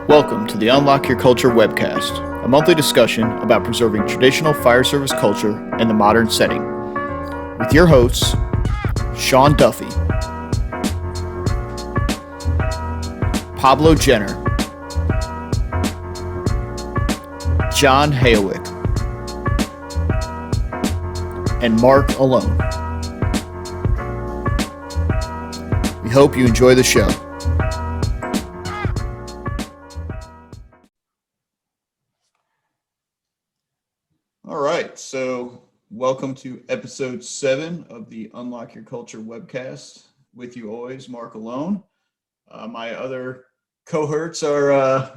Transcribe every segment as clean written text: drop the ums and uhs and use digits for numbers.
Welcome to the Unlock Your Culture webcast, a monthly discussion about preserving traditional fire service culture in the modern setting. With your hosts, Sean Duffy, Pablo Jenner, John Hayowick, and Mark Alone. We hope you enjoy the show. All right, so welcome to episode 7 of the Unlock Your Culture webcast. With you always, Mark Alone. My other cohorts are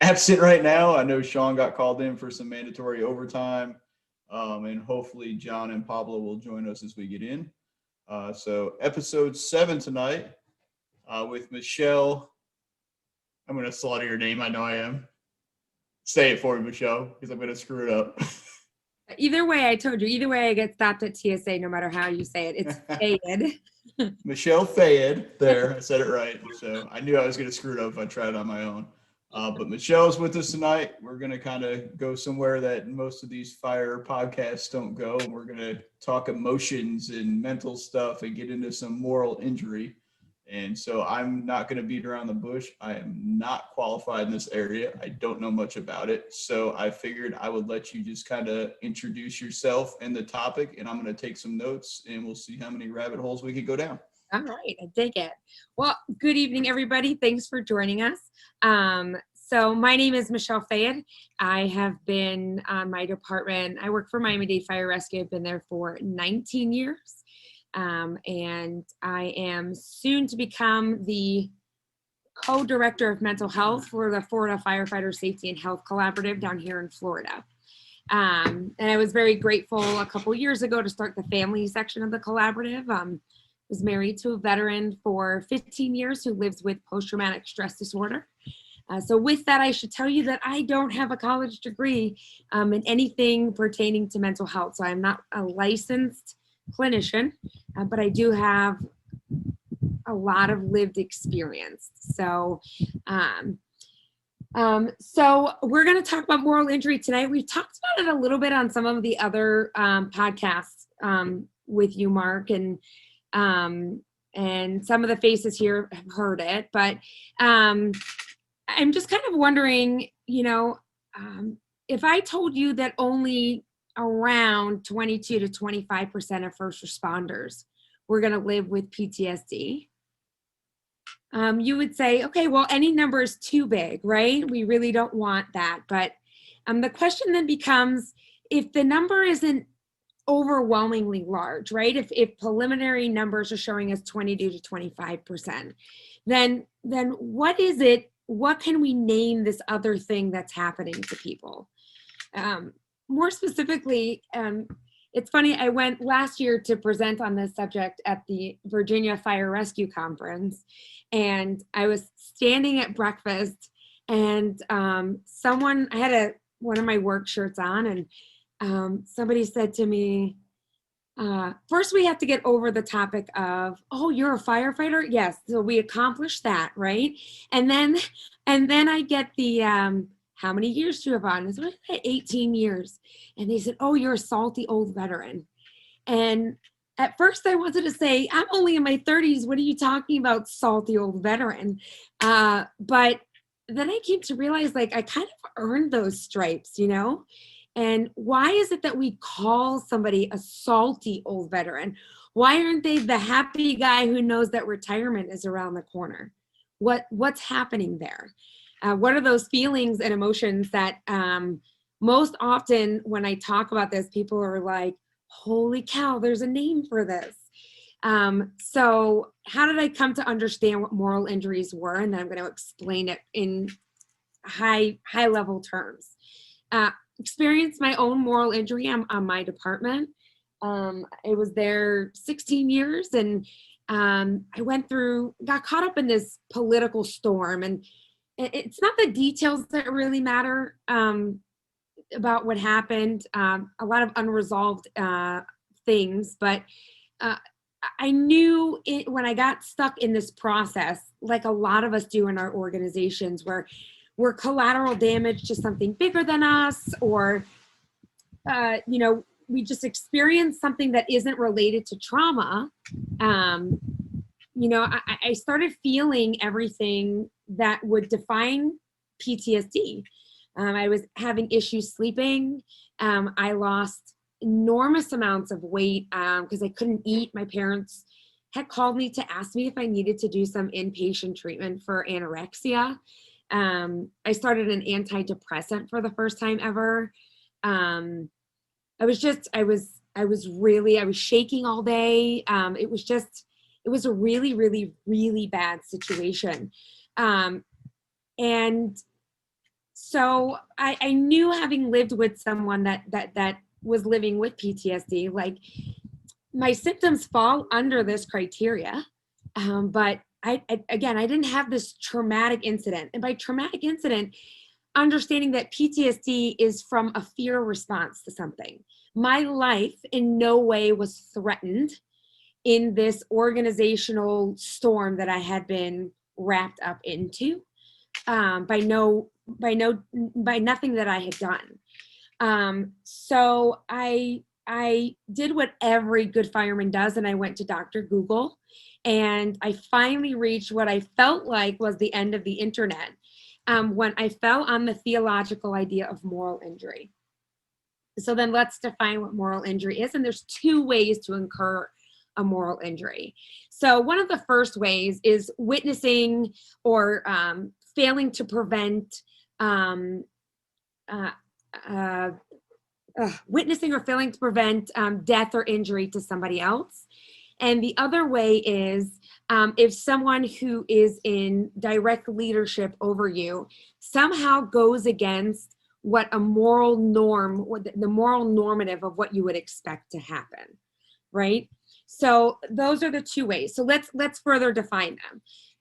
absent right now. I know Sean got called in for some mandatory overtime, and hopefully John and Pablo will join us as we get in. So episode 7 tonight with Michelle. I'm going to slaughter your name. I know I am. Say it for me, Michelle, because I'm going to screw it up. Either way, I told you. Either way, I get stopped at TSA no matter how you say it. It's Fayed. Michelle Fayed. There, I said it right. So I knew I was going to screw it up if I tried on my own. But Michelle's with us tonight. We're going to kind of go somewhere that most of these fire podcasts don't go. And we're going to talk emotions and mental stuff and get into some moral injury. And so I'm not going to beat around the bush. I am not qualified in this area. I don't know much about it. So I figured I would let you just kind of introduce yourself and the topic, and I'm going to take some notes, and we'll see how many rabbit holes we could go down. All right, I dig it. Well, good evening, everybody. Thanks for joining us. So my name is Michelle Fayed. I have been on my department. I work for Miami-Dade Fire Rescue. I've been there for 19 years. And I am soon to become the co-director of mental health for the Florida Firefighter Safety and Health Collaborative down here in Florida. And I was very grateful a couple years ago to start the family section of the collaborative. Was married to a veteran for 15 years who lives with post-traumatic stress disorder. So with that, I should tell you that I don't have a college degree in anything pertaining to mental health. So I'm not a licensed clinician, but I do have a lot of lived experience. So so we're going to talk about moral injury tonight. We've talked about it a little bit on some of the other podcasts with you, Mark, and some of the faces here have heard it, but I'm just kind of wondering, if I told you that only around 22 to 25% of first responders were going to live with PTSD, you would say, okay, well, any number is too big, right? We really don't want that. But the question then becomes, if the number isn't overwhelmingly large, right? If preliminary numbers are showing us 22 to 25%, then what is it? What can we name this other thing that's happening to people? More specifically, it's funny, I went last year to present on this subject at the Virginia Fire Rescue Conference, and I was standing at breakfast, and I had one of my work shirts on, and somebody said to me, first we have to get over the topic of, oh, you're a firefighter? Yes, so we accomplished that, right? And then I get the, how many years do you have on? I said, 18 years. And they said, oh, you're a salty old veteran. And at first I wanted to say, I'm only in my 30s. What are you talking about, salty old veteran? But then I came to realize, like, I kind of earned those stripes, And why is it that we call somebody a salty old veteran? Why aren't they the happy guy who knows that retirement is around the corner? What's happening there? What are those feelings and emotions that most often when I talk about this, people are like, holy cow, there's a name for this. So how did I come to understand what moral injuries were? And then I'm going to explain it in high level terms. Experienced my own moral injury on my department. I was there 16 years, and I got caught up in this political storm, and it's not the details that really matter about what happened. A lot of unresolved things, but I knew it when I got stuck in this process, like a lot of us do in our organizations, where we're collateral damage to something bigger than us, or we just experience something that isn't related to trauma. um, I started feeling everything that would define PTSD. I was having issues sleeping. I lost enormous amounts of weight because I couldn't eat. My parents had called me to ask me if I needed to do some inpatient treatment for anorexia. I started an antidepressant for the first time ever. I was shaking all day. It was a really, really, really bad situation. And so I knew, having lived with someone that was living with PTSD, like, my symptoms fall under this criteria. But I didn't have this traumatic incident. And by traumatic incident, understanding that PTSD is from a fear response to something. My life in no way was threatened in this organizational storm that I had been wrapped up into, by nothing that I had done. So I did what every good fireman does, and I went to Dr. Google, and I finally reached what I felt like was the end of the internet, when I fell on the theological idea of moral injury. So then let's define what moral injury is. And there's two ways to incur a moral injury. So one of the first ways is witnessing or failing to prevent death or injury to somebody else. And the other way is if someone who is in direct leadership over you somehow goes against what a moral norm, what the moral normative of what you would expect to happen, right? So those are the two ways. So let's further define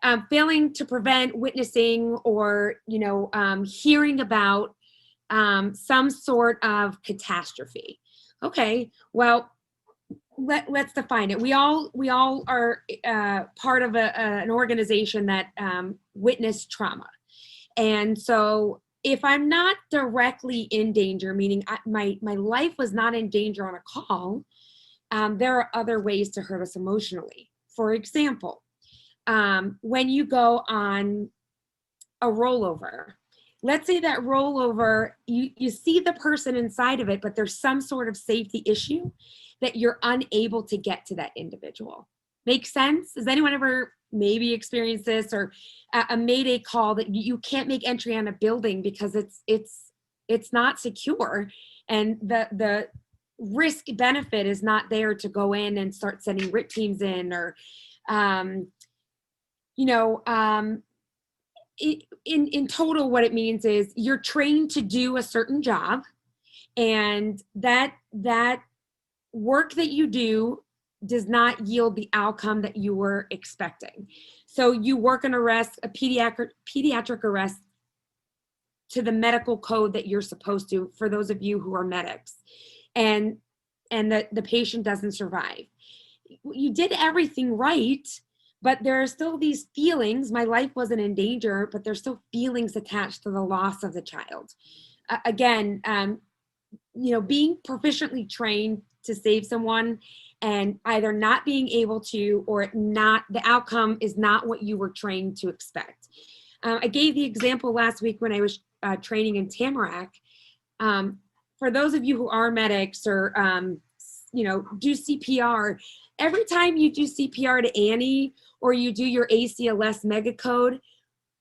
them. Failing to prevent, witnessing, or hearing about some sort of catastrophe. Okay, well, let's define it. We all are part of an organization that witnessed trauma, and so if I'm not directly in danger, meaning my life was not in danger on a call, there are other ways to hurt us emotionally. For example, when you go on a rollover, let's say that rollover, you see the person inside of it, but there's some sort of safety issue that you're unable to get to that individual. Make sense? Has anyone ever maybe experienced this, or a mayday call that you can't make entry on a building because it's not secure, and the risk benefit is not there to go in and start sending RIT teams in, or in total, what it means is you're trained to do a certain job, and that work that you do does not yield the outcome that you were expecting. So you work an arrest, a pediatric arrest, to the medical code that you're supposed to, for those of you who are medics, and the patient doesn't survive. You did everything right, but there are still these feelings. My life wasn't in danger, but there's still feelings attached to the loss of the child. Again, being proficiently trained to save someone and either not being able to, or not, the outcome is not what you were trained to expect. I gave the example last week when I was training in Tamarack. For those of you who are medics, or do CPR, every time you do CPR to Annie, or you do your ACLS mega code,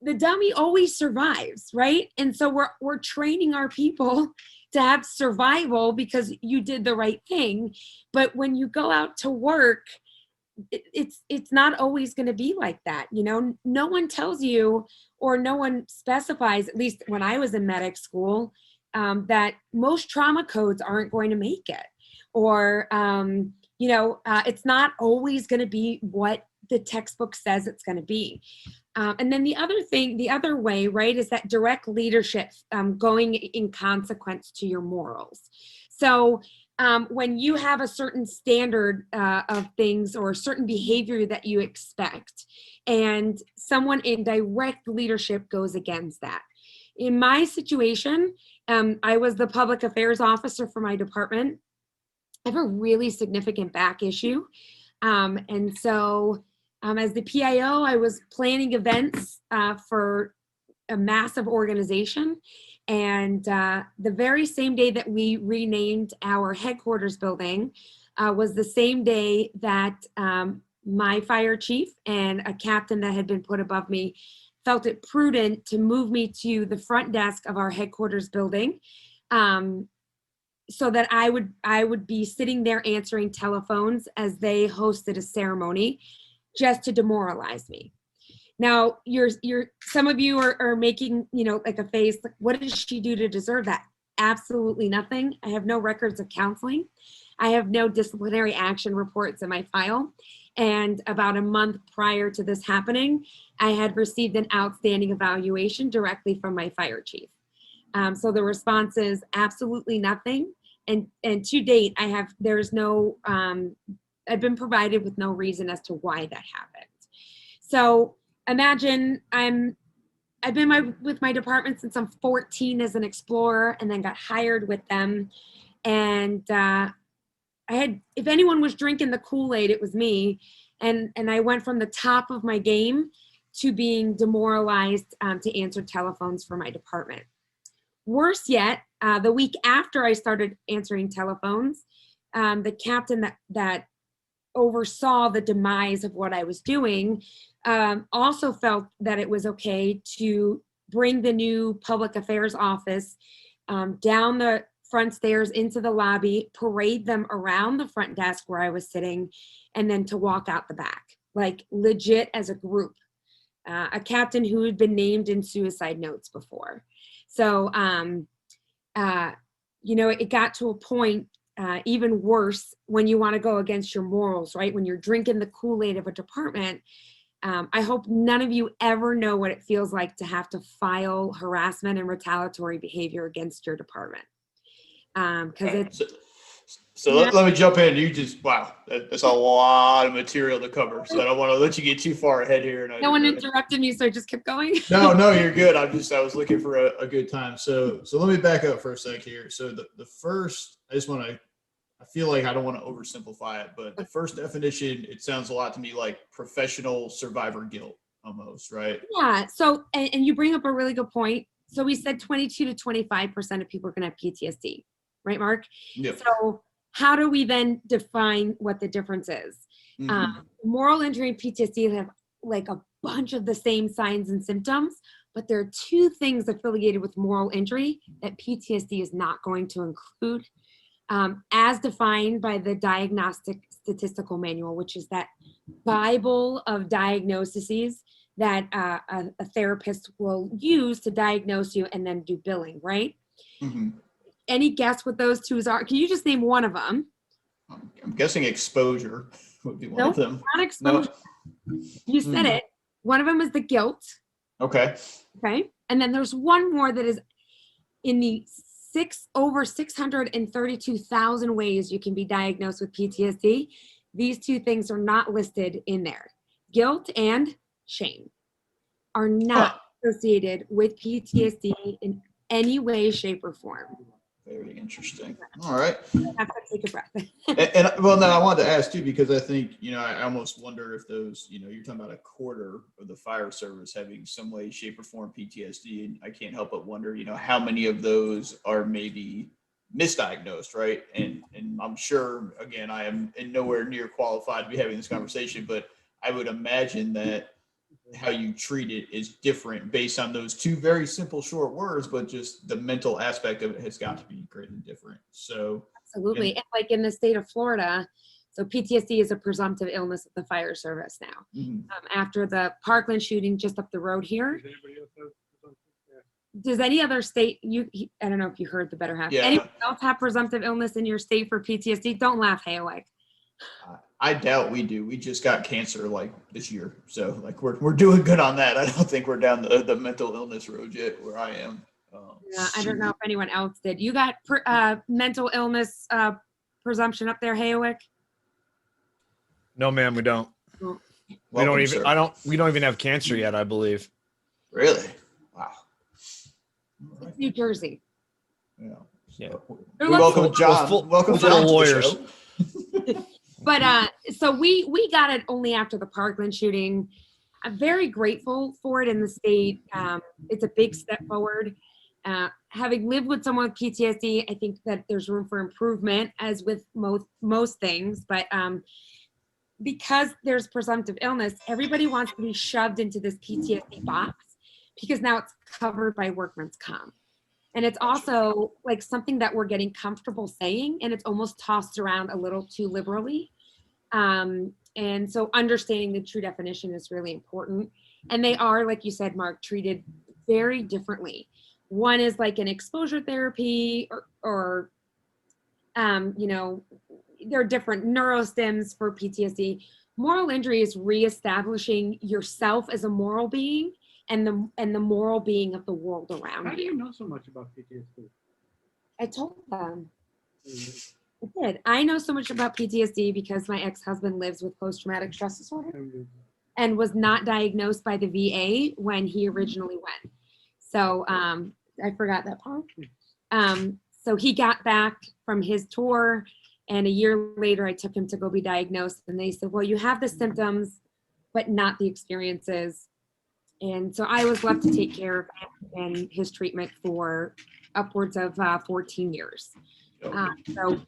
the dummy always survives, right? And so we're training our people to have survival because you did the right thing. But when you go out to work, it's not always going to be like that. No one tells you, or no one specifies, at least when I was in medic school, that most trauma codes aren't going to make it, or it's not always going to be what the textbook says it's going to be. And then the other way, right, is that direct leadership going in consequence to your morals. So when you have a certain standard of things or a certain behavior that you expect, and someone in direct leadership goes against that. In my situation, I was the public affairs officer for my department. I have a really significant back issue. And so as the PIO, I was planning events for a massive organization. And the very same day that we renamed our headquarters building was the same day that my fire chief and a captain that had been put above me felt it prudent to move me to the front desk of our headquarters building, so that I would be sitting there answering telephones as they hosted a ceremony just to demoralize me. Now, some of you are making, like a face, like, what did she do to deserve that? Absolutely nothing. I have no records of counseling. I have no disciplinary action reports in my file. And about a month prior to this happening, I had received an outstanding evaluation directly from my fire chief. So the response is absolutely nothing. And to date, I've been provided with no reason as to why that happened. So imagine I've been with my department since I'm 14 as an explorer, and then got hired with them. And if anyone was drinking the Kool-Aid, it was me. And I went from the top of my game to being demoralized to answer telephones for my department. Worse yet, the week after I started answering telephones, the captain that oversaw the demise of what I was doing also felt that it was okay to bring the new public affairs office down the front stairs into the lobby, parade them around the front desk where I was sitting, and then to walk out the back, like legit as a group. A captain who had been named in suicide notes before. So, it got to a point even worse when you want to go against your morals, right? When you're drinking the Kool-Aid of a department. I hope none of you ever know what it feels like to have to file harassment and retaliatory behavior against your department. Because let me jump in. Wow, that's a lot of material to cover. So I don't want to let you get too far ahead here. And no one interrupted me, so I just kept going. No, you're good. I was looking for a good time. So let me back up for a sec here. So the first, I feel like I don't want to oversimplify it, but the first definition, it sounds a lot to me like professional survivor guilt almost, right? Yeah. So, and you bring up a really good point. So we said 22 to 25% of people are going to have PTSD, right, Mark? Yep. So how do we then define what the difference is? Mm-hmm. Moral injury and PTSD have like a bunch of the same signs and symptoms, but there are two things affiliated with moral injury that PTSD is not going to include, as defined by the Diagnostic Statistical Manual, which is that Bible of diagnoses that a therapist will use to diagnose you and then do billing, right? Mm-hmm. Any guess what those two are? Can you just name one of them? I'm guessing exposure would be one of them. Not exposure. No. You said it. One of them is the guilt. Okay. Okay. And then there's one more that is in the over 632,000 ways you can be diagnosed with PTSD. These two things are not listed in there. Guilt and shame are not associated with PTSD in any way, shape, or form. Very interesting. All right. I have to take a breath. Well, I wanted to ask too, because I think, I almost wonder if those, you're talking about a quarter of the fire service having some way, shape, or form PTSD. And I can't help but wonder, how many of those are maybe misdiagnosed, right? And I'm sure, again, I am nowhere near qualified to be having this conversation, but I would imagine that how you treat it is different based on those two very simple short words, but just the mental aspect of it has got to be greatly different. So absolutely. And like in the state of Florida, so PTSD is a presumptive illness of the fire service now. Mm-hmm. After the Parkland shooting just up the road here. Does any other state, I don't know if you heard the better half. Yeah. Anyone else have presumptive illness in your state for PTSD? Don't laugh, Hayaway. I doubt we do. We just got cancer like this year. So like we're doing good on that. I don't think we're down the mental illness road yet where I am. Yeah, I don't know if anyone else did. You got mental illness presumption up there, Hayowick? No, ma'am, we don't. Oh, We don't Welcome, even. sir. We don't even have cancer yet, I believe. Really? Wow. All right. it's New Jersey. Yeah. Yeah. They're We welcome looking- John. Welcome full John of to the lawyers. show. But so we got it only after the Parkland shooting. I'm very grateful for it in the state. It's a big step forward. Having lived with someone with PTSD, I think that there's room for improvement, as with most things. But because there's presumptive illness, everybody wants to be shoved into this PTSD box because now it's covered by workman's comp. And it's also like something that we're getting comfortable saying, and it's almost tossed around a little too liberally. And so understanding the true definition is really important. And they are, like you said, Mark, treated very differently. One is like an exposure therapy or there are different neurostims for PTSD. Moral injury is reestablishing yourself as a moral being and the moral being of the world around you. How do you know so much about PTSD? I told them. I did. I know so much about PTSD because my ex-husband lives with post-traumatic stress disorder and was not diagnosed by the VA when he originally went. So I forgot that part. So he got back from his tour, and a year later I took him to go be diagnosed, and they said, well, you have the symptoms, but not the experiences. And so I was left to take care of him and his treatment for upwards of 14 years. So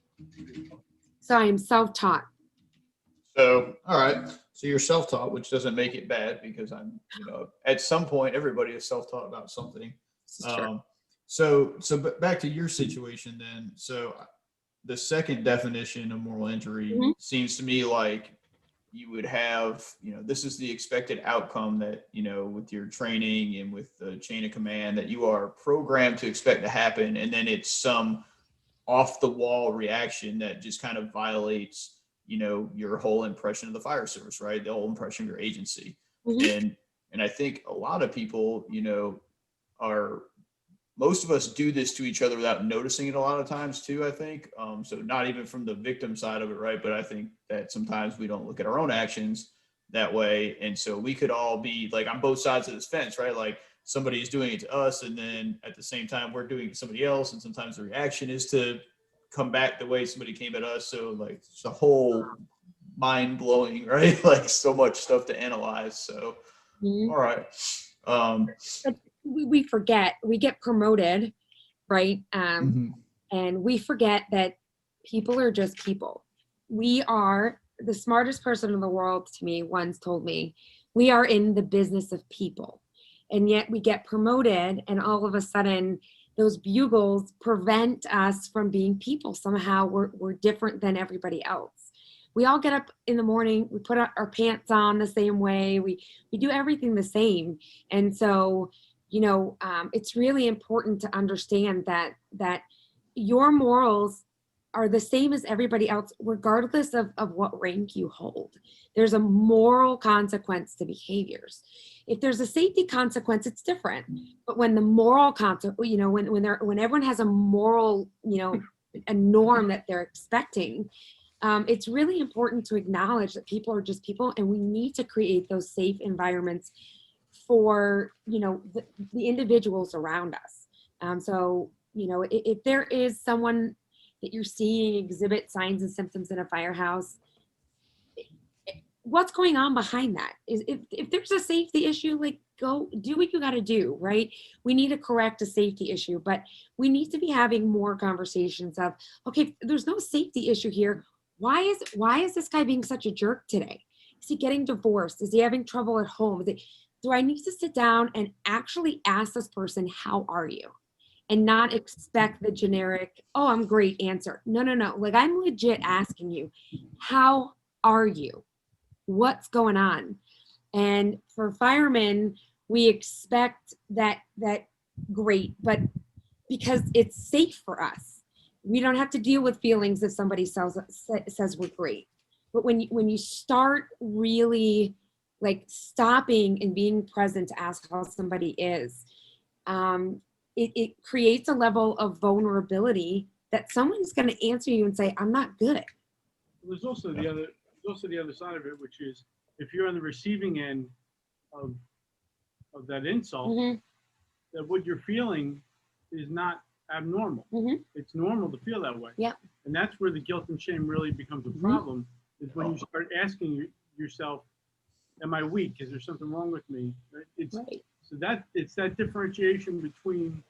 I am self-taught. So, all right. So you're self-taught, which doesn't make it bad because at some point, everybody is self-taught about something. So back to your situation then. So the second definition of moral injury seems to me like you would have, this is the expected outcome that, with your training and with the chain of command that you are programmed to expect to happen. And then it's some off the wall reaction that just kind of violates, your whole impression of the fire service, right? The whole impression of your agency. And I think a lot of people, most of us do this to each other without noticing it a lot of times too, I think. So not even from the victim side of it, right? But I think that sometimes we don't look at our own actions that way. And so we could all be like on both sides of this fence, right? Like somebody is doing it to us, and then at the same time we're doing it to somebody else. And sometimes the reaction is to come back the way somebody came at us. So like it's a whole mind blowing, right? Like so much stuff to analyze. So, all right. We forget, we get promoted, right? And we forget that people are just people. We are the smartest person in the world, to me, once told me, we are in the business of people. And yet we get promoted, and all of a sudden those bugles prevent us from being people. Somehow we're different than everybody else. We all get up in the morning, we put our pants on the same way, we do everything the same. And so it's really important to understand that your morals are the same as everybody else, regardless of what rank you hold. There's a moral consequence to behaviors. If there's a safety consequence, it's different. But when the moral consequence, when everyone has a moral, a norm that they're expecting, it's really important to acknowledge that people are just people, and we need to create those safe environments for the individuals around us. If there is someone that you're seeing exhibit signs and symptoms in a firehouse, what's going on behind that? Is if there's a safety issue, like go do what you got to do, right? We need to correct a safety issue, but we need to be having more conversations of, okay, there's no safety issue here. Why is this guy being such a jerk today? Is he getting divorced? Is he having trouble at home? Do I need to sit down and actually ask this person, how are you? And not expect the generic, oh, I'm great answer. No. Like I'm legit asking you, how are you? What's going on? And for firemen, we expect that great, but because it's safe for us, we don't have to deal with feelings if somebody says we're great. But when you start really like stopping and being present to ask how somebody is, it creates a level of vulnerability that someone's going to answer you and say, I'm not good. There's also the other side of it, which is if you're on the receiving end of that insult, Mhm. that what you're feeling is not abnormal. Mhm. It's normal to feel that way. Yep. And that's where the guilt and shame really becomes a Mhm. problem, is when you start asking yourself, am I weak? Is there something wrong with me? It's Right. so that it's that differentiation between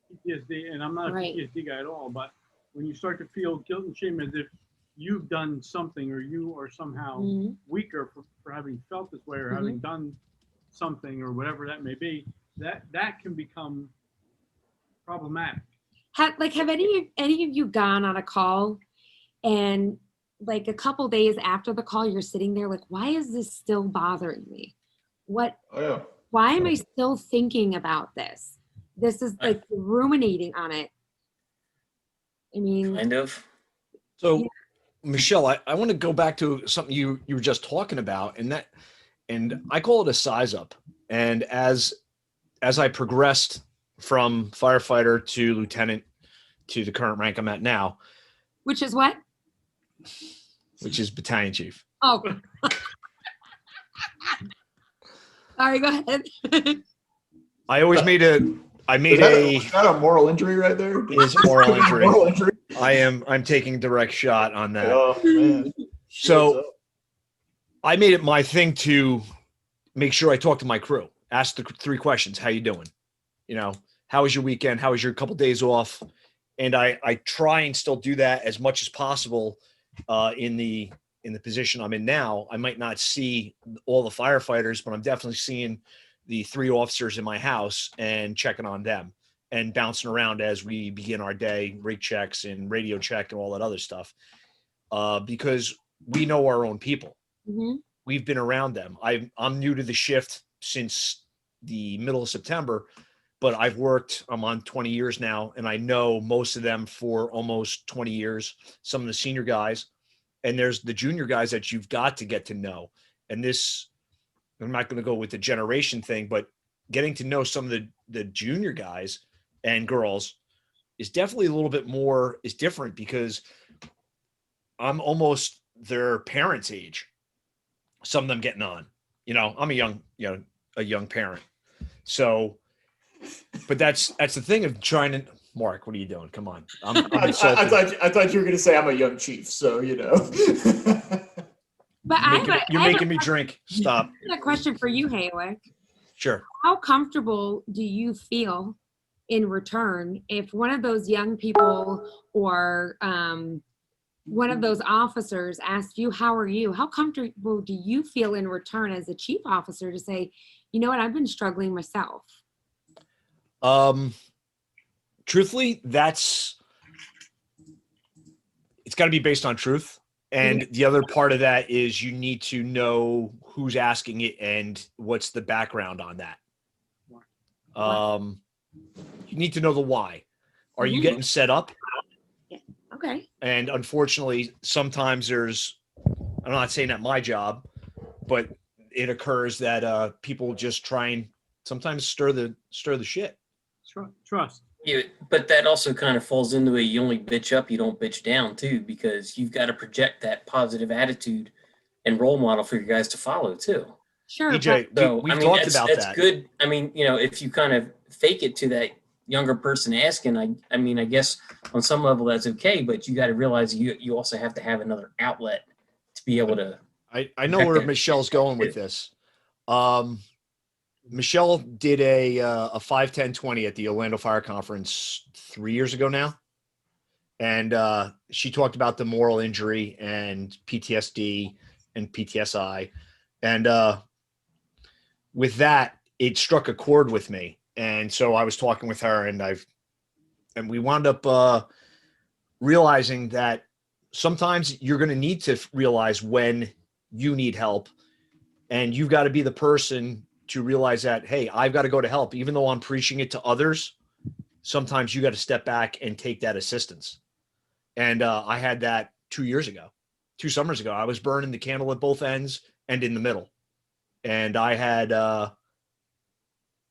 PTSD, and I'm not a Right. PTSD guy at all, but when you start to feel guilt and shame as if you've done something or you are somehow Mhm. weaker for having felt this way or having done something or whatever that may be, that can become problematic. Have any of you gone on a call and like a couple days after the call, you're sitting there like, why is this still bothering me? What, Oh, yeah. why am I still thinking about this? This is like ruminating on it. I mean, Kind of. So, Yeah. Michelle, I want to go back to something you were just talking about, and I call it a size up. And as I progressed from firefighter to lieutenant to the current rank I'm at now, which is what? which is battalion chief. Oh, sorry, go ahead. I always made a Is that a moral injury right there? is moral injury. Moral injury. I'm taking direct shot on that. Oh man. So I made it my thing to make sure I talk to my crew, ask the 3 questions. How you doing? You know, how was your weekend? How was your couple days off? And I try and still do that as much as possible in the position I'm in now. I might not see all the firefighters, but I'm definitely seeing the 3 officers in my house and checking on them and bouncing around as we begin our day, rig checks and radio check and all that other stuff. Because we know our own people. Mhm. We've been around them. I'm new to the shift since the middle of September, but I'm on 20 years now, and I know most of them for almost 20 years, some of the senior guys, and there's the junior guys that you've got to get to know. And this, I'm not going to go with the generation thing, but getting to know some of the junior guys and girls is definitely a little bit more, is different because I'm almost their parents' age. Some of them getting on, I'm a young parent. So, but that's the thing of trying to, Mark, what are you doing? Come on. I'm I insulted. thought you were going to say I'm a young chief, so But You're making me drink. Stop. I have a question for you, Haywick. Sure. How comfortable do you feel in return if one of those young people or one of those officers asks you, how are you? How comfortable do you feel in return as a chief officer to say, you know what, I've been struggling myself? Truthfully, it's got to be based on truth. And the other part of that is you need to know who's asking it and what's the background on that. You need to know the why. Are you getting set up? Okay. And unfortunately, sometimes I'm not saying that my job, but it occurs that people just try and sometimes stir the shit. Trust. Yeah, but that also kind of falls into you only bitch up, you don't bitch down too, because you've got to project that positive attitude and role model for your guys to follow too. Sure. EJ, we've talked about that's that. good. I mean, if you kind of fake it to that younger person asking, I guess on some level that's okay, but you got to realize you also have to have another outlet to be able to. I know where Michelle's going with this. Michelle did a 5-10-20 at the Orlando Fire Conference 3 years ago now. And she talked about the moral injury and PTSD and PTSI. And with that, it struck a chord with me. And so I was talking with her and we wound up realizing that sometimes you're going to need to realize when you need help, and you've got to be the person to realize that, hey, I've got to go to help. Even though I'm preaching it to others, sometimes you got to step back and take that assistance. And I had that 2 summers ago. I was burning the candle at both ends and in the middle. And I had,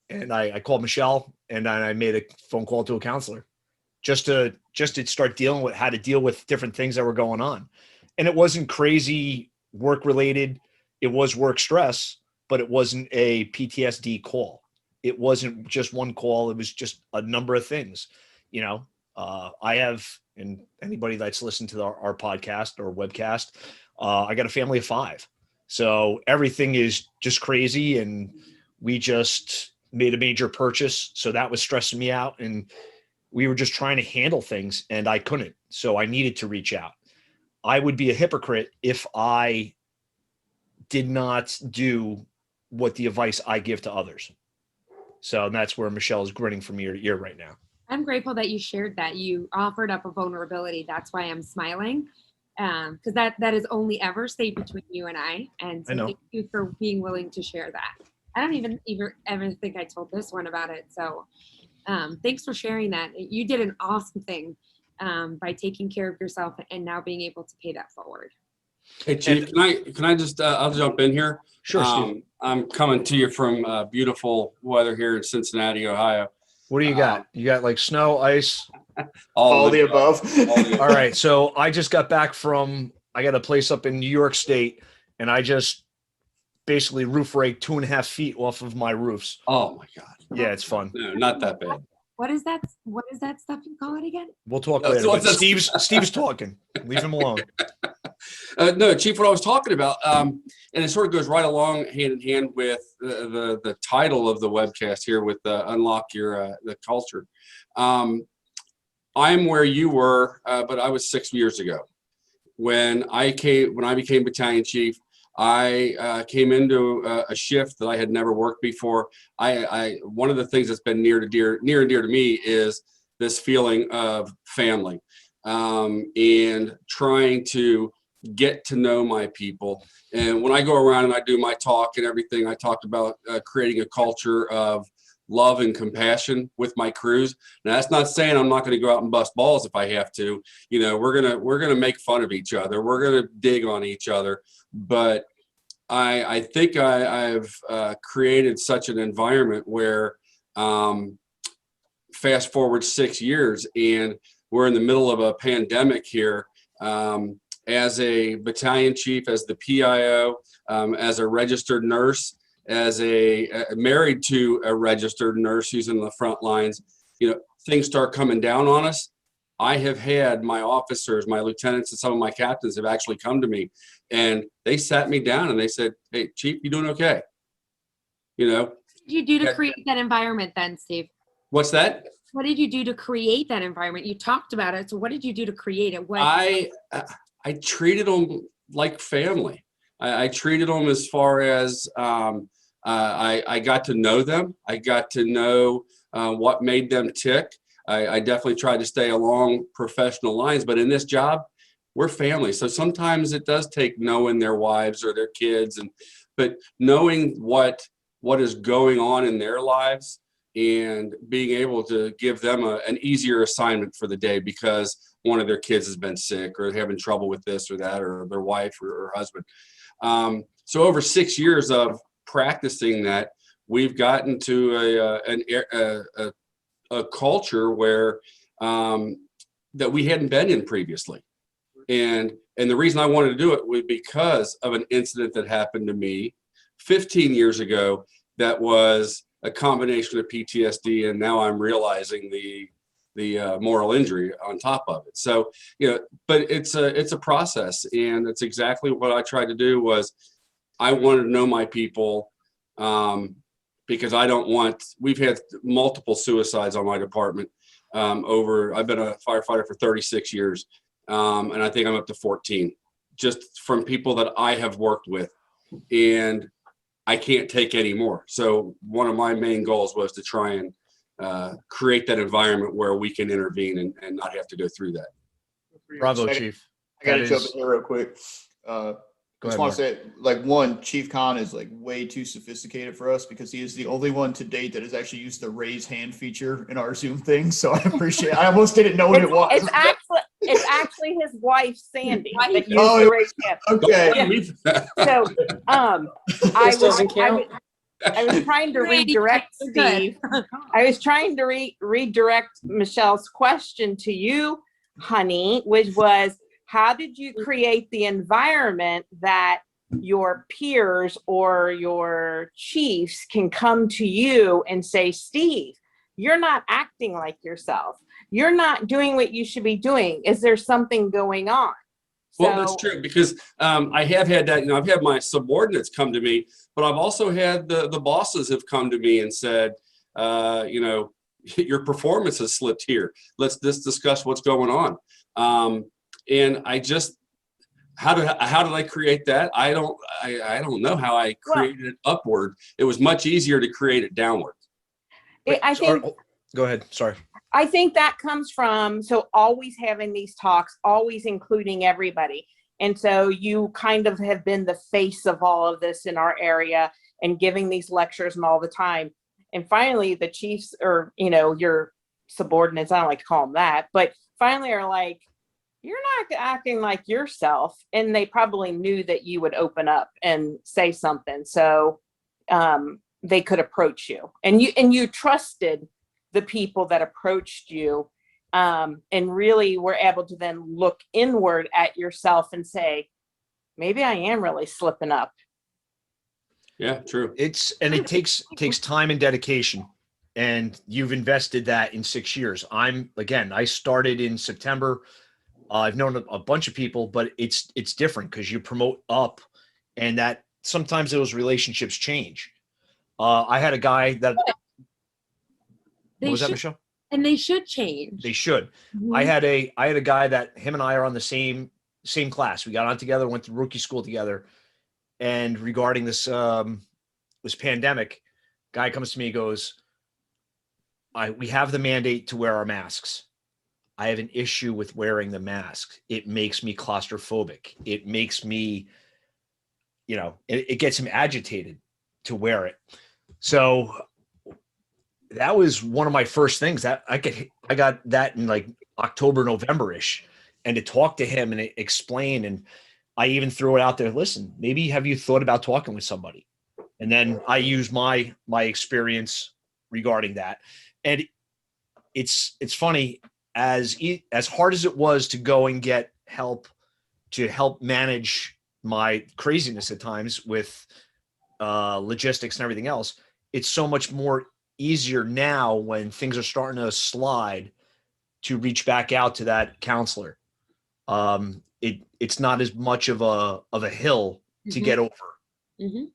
and I called Michelle and I made a phone call to a counselor. just to start dealing with how to deal with different things that were going on. And it wasn't crazy work related. It was work stress, but it wasn't a PTSD call. It wasn't just one call. It was just a number of things, I have, and anybody that's listened to our podcast or webcast, I got a family of 5. So everything is just crazy. And we just made a major purchase. So that was stressing me out. And we were just trying to handle things and I couldn't. So I needed to reach out. I would be a hypocrite if I did not do what the advice I give to others. So that's where Michelle is grinning from ear to ear right now. I'm grateful that you shared that. You offered up a vulnerability. That's why I'm smiling. Because that is only ever stayed between you and I. And so thank you for being willing to share that. I don't even ever think I told this one about it. So thanks for sharing that. You did an awesome thing by taking care of yourself and now being able to pay that forward. Hey Chief, can I just I'll jump in here. Sure, Steve. I'm coming to you from beautiful weather here in Cincinnati, Ohio. What do you got? You got like snow, ice? All the above. All right. So I just got back I got a place up in New York State, and I just basically roof raked 2.5 feet off of my roofs. Oh my God. Yeah, it's fun. No, not that bad. What is that stuff you call it again? We'll talk No, later. so But Steve's talking. Leave him alone. No, Chief, what I was talking about, and it sort of goes right along hand in hand with the title of the webcast here with Unlock Your the Culture. I'm where you were, but I was 6 years ago. When I became battalion chief, I came into a shift that I had never worked before. One of the things that's been near and dear to me is this feeling of family, and trying to get to know my people. And when I go around and I do my talk and everything, I talked about creating a culture of love and compassion with my crews. Now that's not saying I'm not going to go out and bust balls if I have to. We're gonna make fun of each other. We're gonna dig on each other. But I think I've created such an environment where, fast forward 6 years, and we're in the middle of a pandemic here. As a battalion chief, as the PIO, as a registered nurse, as married to a registered nurse who's in the front lines, things start coming down on us. I have had my officers, my lieutenants, and some of my captains have actually come to me, and they sat me down and they said, "Hey, Chief, you doing okay?" What did you do to create that environment then, Steve? What's that? What did you do to create that environment? You talked about it. So what did you do to create it? I treated them like family. I treated them as far as I got to know them. I got to know what made them tick. I definitely tried to stay along professional lines, but in this job, we're family. So sometimes it does take knowing their wives or their kids, but knowing what is going on in their lives and being able to give them an easier assignment for the day because one of their kids has been sick or having trouble with this or that, or their wife or husband. So over 6 years of practicing that, we've gotten to a culture where that we hadn't been in previously. And the reason I wanted to do it was because of an incident that happened to me 15 years ago that was a combination of PTSD, and now I'm realizing the moral injury on top of it. So, but it's a process, and it's exactly what I tried to do. Was I wanted to know my people, because we've had multiple suicides on my department. I've been a firefighter for 36 years, and I think I'm up to 14, just from people that I have worked with, and I can't take any more. So one of my main goals was to try and create that environment where we can intervene and not have to go through that. Bravo, Chief. I got to jump in here real quick. Go just ahead, want to say, one, Chief Khan is way too sophisticated for us because he is the only one to date that has actually used the raise hand feature in our Zoom thing. So I appreciate it. I almost didn't know what it was. It's actually his wife, Sandy, that used Oh, the raise hand. Okay. Yeah. So, This doesn't count. I was trying to Randy, redirect you're good. Steve. I was trying to redirect Michelle's question to you, honey, which was, how did you create the environment that your peers or your chiefs can come to you and say, Steve, you're not acting like yourself. You're not doing what you should be doing. Is there something going on? Well, that's true, because I have had that, I've had my subordinates come to me, but I've also had the bosses have come to me and said, your performance has slipped here. Let's discuss what's going on. And I just, how did I create that? I don't know how I created it upward. It was much easier to create it downward. I think. Go ahead. Sorry. I think that comes from, so always having these talks, always including everybody. And so you kind of have been the face of all of this in our area and giving these lectures and all the time. And finally the chiefs, or, your subordinates, I don't like to call them that, but finally are like, you're not acting like yourself. And they probably knew that you would open up and say something. So they could approach you, and you trusted the people that approached you, and really were able to then look inward at yourself and say, maybe I am really slipping up. Yeah, true. It takes time and dedication, and you've invested that in 6 years. I started in September. I've known a bunch of people, but it's different because you promote up, and that sometimes those relationships change. I had a guy that, what was that, Michelle? And they should change. They should. Mhm. I had a guy that him and I are on the same class. We got on together, went to rookie school together. And regarding this pandemic, guy comes to me and goes, we have the mandate to wear our masks. I have an issue with wearing the mask. It makes me claustrophobic. It makes me, it gets him agitated to wear it. So that was one of my first things that I got that in like October, November-ish, and to talk to him and explain. And I even threw it out there. Listen, maybe have you thought about talking with somebody? And then I use my experience regarding that. And it's funny, as hard as it was to go and get help to help manage my craziness at times with logistics and everything else, it's so much more easier now when things are starting to slide to reach back out to that counselor. It's not as much of a hill to get over. Mm-hmm.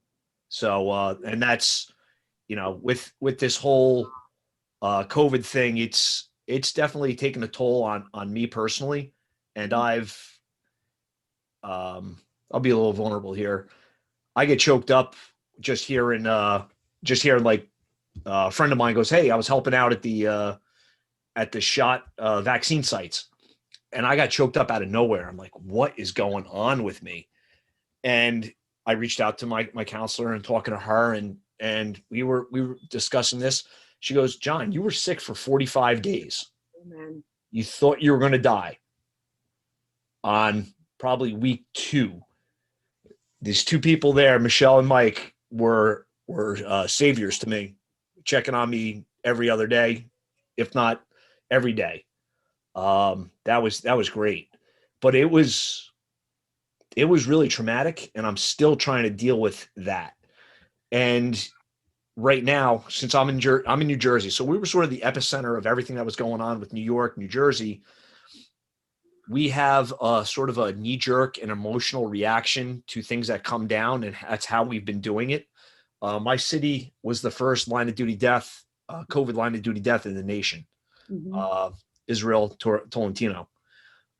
So, and that's, with this whole COVID thing, it's definitely taken a toll on me personally. And I'll be a little vulnerable here. I get choked up just hearing like a friend of mine goes, hey, I was helping out at the shot vaccine sites, and I got choked up out of nowhere. I'm like, what is going on with me? And I reached out to my counselor and talking to her, and we were discussing this. She goes, John, you were sick for 45 days. Amen. You thought you were going to die. On probably week 2, these 2 people there, Michelle and Mike, were saviors to me, checking on me every other day, if not every day. That was great, but it was really traumatic, and I'm still trying to deal with that. And right now, since I'm in New Jersey, so we were sort of the epicenter of everything that was going on with New York, New Jersey. We have a sort of a knee-jerk and emotional reaction to things that come down, and that's how we've been doing it. My city was the first line of duty death, COVID line of duty death in the nation. Mm-hmm. Israel Tolentino,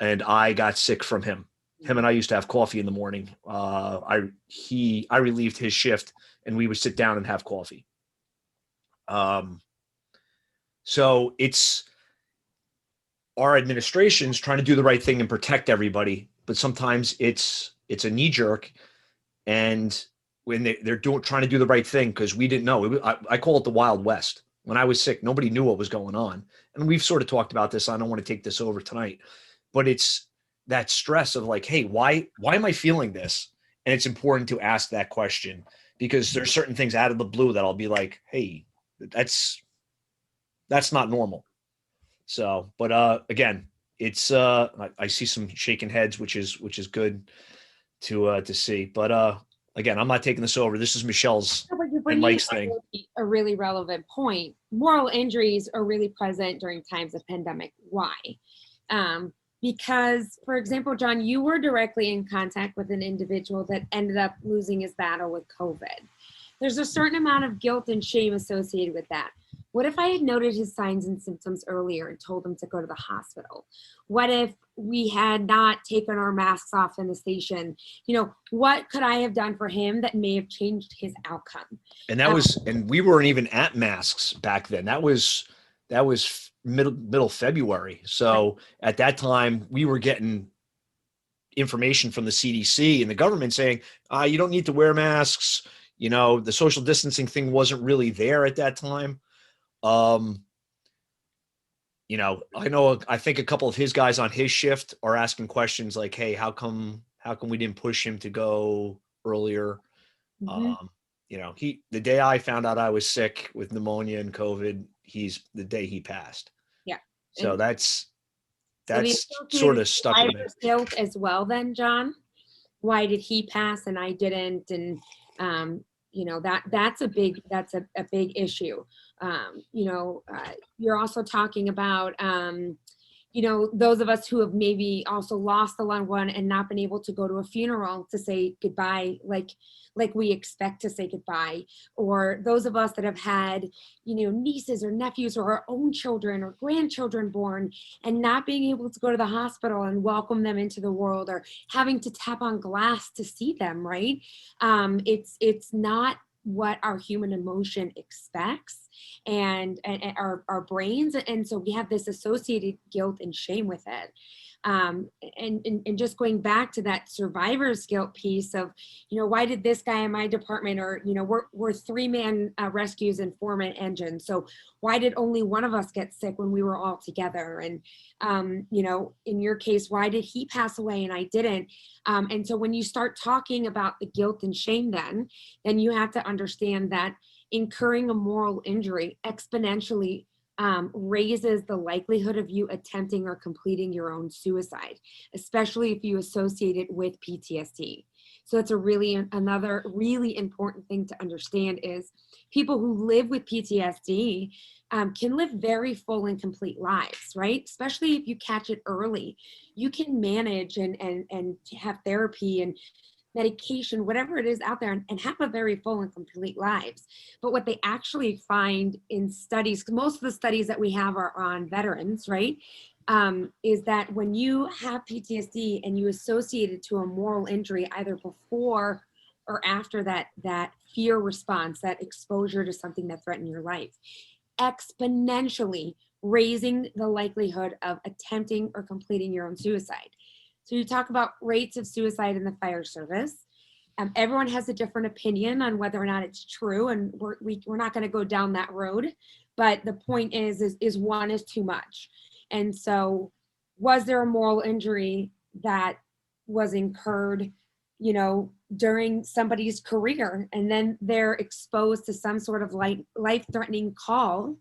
and I got sick from him. Him and I used to have coffee in the morning. I relieved his shift, and we would sit down and have coffee. So it's our administration's trying to do the right thing and protect everybody, but sometimes it's a knee jerk, and when they're trying to do the right thing, because we didn't know. I call it the Wild West. When I was sick, nobody knew what was going on. And we've sort of talked about this. I don't want to take this over tonight, but it's that stress of like, hey, why am I feeling this? And it's important to ask that question, because there's certain things out of the blue that I'll be like, hey, that's not normal. So, but again, it's I see some shaking heads, which is good to see. But again, I'm not taking this over. This is Michelle's No, but you're and bringing Mike's up thing. a really relevant point. Moral injuries are really present during times of pandemic. Why? Because, for example, John, you were directly in contact with an individual that ended up losing his battle with COVID. There's a certain amount of guilt and shame associated with that. What if I had noted his signs and symptoms earlier and told him to go to the hospital? What if we had not taken our masks off in the station? What could I have done for him that may have changed his outcome? And and we weren't even at masks back then. That was middle February. So at that time we were getting information from the CDC and the government saying, you don't need to wear masks. The social distancing thing wasn't really there at that time. I think a couple of his guys on his shift are asking questions like, hey, how come we didn't push him to go earlier? Mhm. The day I found out I was sick with pneumonia and COVID, the day he passed. Yeah. So And that's so the sort of stuck with me. survivor's guilt as well then, John. Why did he pass and I didn't? And that's a big issue. You're also talking about those of us who have maybe also lost a loved one and not been able to go to a funeral to say goodbye like we expect to say goodbye, or those of us that have had nieces or nephews or our own children or grandchildren born and not being able to go to the hospital and welcome them into the world, or having to tap on glass to see them, right? It's not what our human emotion expects and our brains, and so we have this associated guilt and shame with it. And just going back to that survivor's guilt piece of, why did this guy in my department, or, we're 3-man rescues and 4-man engines. So why did only one of us get sick when we were all together? And, in your case, why did he pass away and I didn't? And so when you start talking about the guilt and shame, then you have to understand that incurring a moral injury exponentially raises the likelihood of you attempting or completing your own suicide, especially if you associate it with PTSD. So it's another really important thing to understand is people who live with PTSD can live very full and complete lives, right? Especially if you catch it early. You can manage and have therapy and medication, whatever it is out there, and have a very full and complete lives. But what they actually find in studies, because most of the studies that we have are on veterans, right? Is that when you have PTSD and you associate it to a moral injury, either before or after that fear response, that exposure to something that threatened your life, exponentially raising the likelihood of attempting or completing your own suicide. So you talk about rates of suicide in the fire service. Everyone has a different opinion on whether or not it's true, and we're not going to go down that road. But the point is one is too much. And so, was there a moral injury that was incurred, during somebody's career, and then they're exposed to some sort of life-threatening call,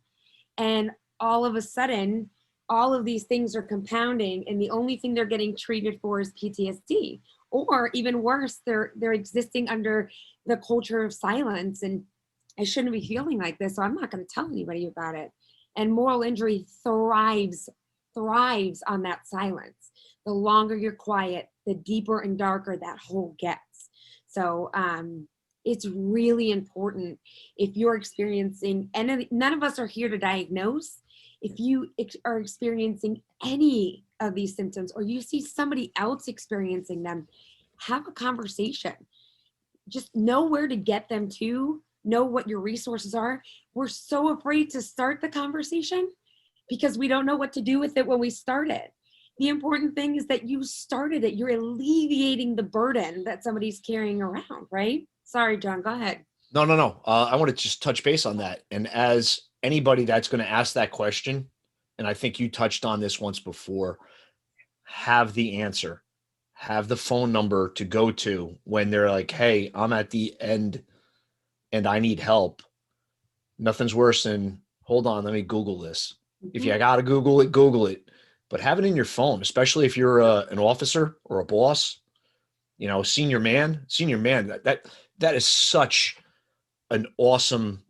and all of a sudden, all of these things are compounding, and the only thing they're getting treated for is PTSD, or even worse, they're existing under the culture of silence, and I shouldn't be feeling like this, so I'm not going to tell anybody about it. And moral injury thrives on that silence. The longer you're quiet, the deeper and darker that hole gets. So it's really important if you're experiencing, and none of us are here to diagnose. If you are experiencing any of these symptoms, or you see somebody else experiencing them, have a conversation. Just know where to get them to, know what your resources are. We're so afraid to start the conversation because we don't know what to do with it when we start it. The important thing is that you started it. You're alleviating the burden that somebody's carrying around, right? Sorry, John, go ahead. No. I want to just touch base on that. And as anybody that's going to ask that question, and I think you touched on this once before, have the answer, have the phone number to go to when they're like, hey, I'm at the end and I need help, nothing's worse than, hold on, let me Google this. If you got to Google it, Google it. But have it in your phone, especially if you're an officer or a boss, you know, senior man, that is such an awesome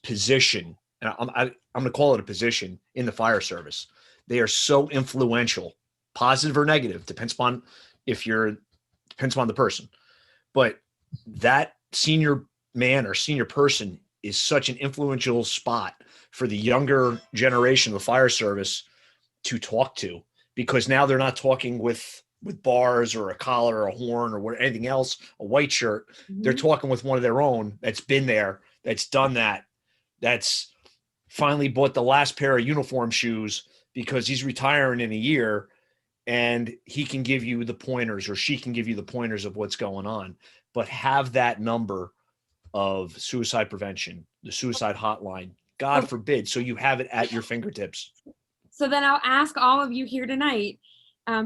position. And I'm going to call it a position in the fire service. They are so influential, positive or negative, depends upon the person. But that senior man or senior person is such an influential spot for the younger generation of the fire service to talk to, because now they're not talking with bars or a collar or a horn or anything else, a white shirt. They're talking with one of their own that's been there, that's done that, that's finally bought the last pair of uniform shoes because he's retiring in a year, and he can give you the pointers, or she can give you the pointers of what's going on. But have that number of suicide prevention, the suicide hotline, God forbid, so you have it at your fingertips. So then I'll ask all of you here tonight,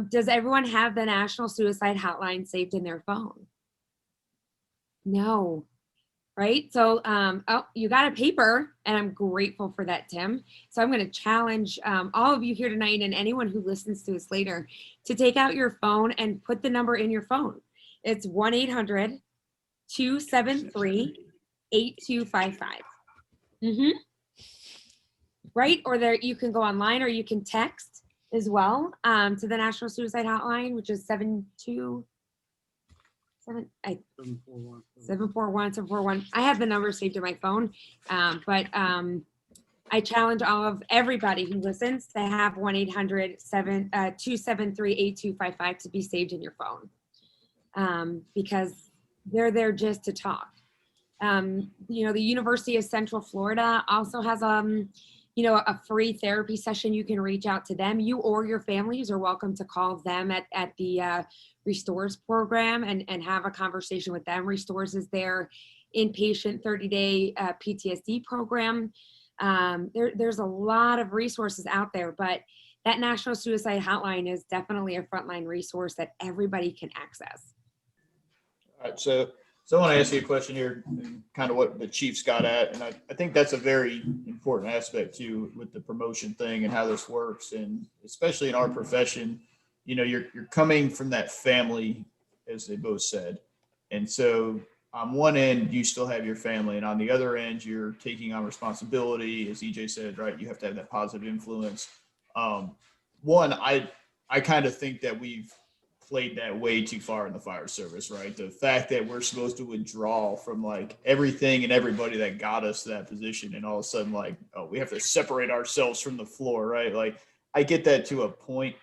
does everyone have the National Suicide Hotline saved in their phone? No, right? So, oh, you got a paper, and I'm grateful for that, Tim. So I'm going to challenge all of you here tonight and anyone who listens to us later to take out your phone and put the number in your phone. It's 1-800-273-8255. Right? Or there, you can go online, or you can text as well to the National Suicide Hotline, which is 741. I have the number saved in my phone, but I challenge everybody who listens to have 1-800-273-8255 to be saved in your phone, because they're there just to talk. You know, the University of Central Florida also has you know, a free therapy session. You can reach out to them. You or your families are welcome to call them at the Restores program and have a conversation with them. Restores is their inpatient 30-day PTSD program. There's a lot of resources out there, but that National Suicide Hotline is definitely a frontline resource that everybody can access. All right, so I want to ask you a question here, kind of what the Chiefs got at, and I think that's a very important aspect too with the promotion thing and how this works, and especially in our profession, you know, you're coming from that family, as they both said, and so on one end you still have your family, and on the other end you're taking on responsibility, as EJ said, right? You have to have that positive influence. One, I kind of think that we've played that way too far in the fire service, right? The fact that we're supposed to withdraw from like everything and everybody that got us to that position, and all of a sudden like, oh, we have to separate ourselves from the floor, right? Like, I get that to a point,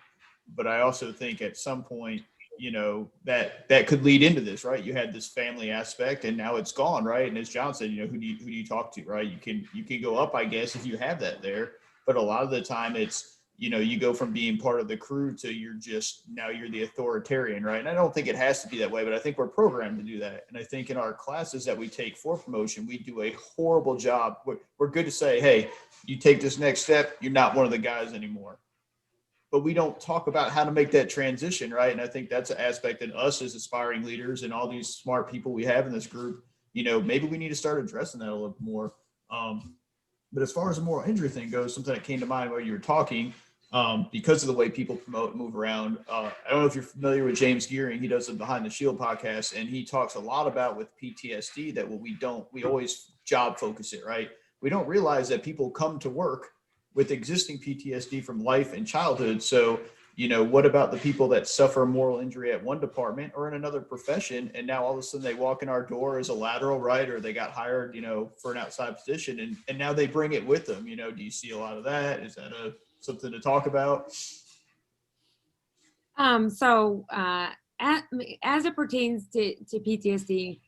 but I also think at some point, you know, that could lead into this, right? You had this family aspect, and now it's gone, right? And as John said, you know, who do you talk to, right? You can go up, I guess, if you have that there, but a lot of the time it's, you know, you go from being part of the crew to you're the authoritarian, right? And I don't think it has to be that way, but I think we're programmed to do that. And I think in our classes that we take for promotion, we do a horrible job. We're good to say, hey, you take this next step, you're not one of the guys anymore. But we don't talk about how to make that transition, right? And I think that's an aspect that us as aspiring leaders and all these smart people we have in this group, you know, maybe we need to start addressing that a little more. But as far as the moral injury thing goes, something that came to mind while you were talking, because of the way people promote and move around. I don't know if you're familiar with James Gearing. He does the Behind the Shield podcast, and he talks a lot about with PTSD that we always job focus it, right? We don't realize that people come to work with existing PTSD from life and childhood. So, you know, what about the people that suffer moral injury at one department or in another profession, and now all of a sudden they walk in our door as a lateral, right? Or they got hired, you know, for an outside position, and now they bring it with them. You know, do you see a lot of that? Is that something to talk about? As it pertains to PTSD,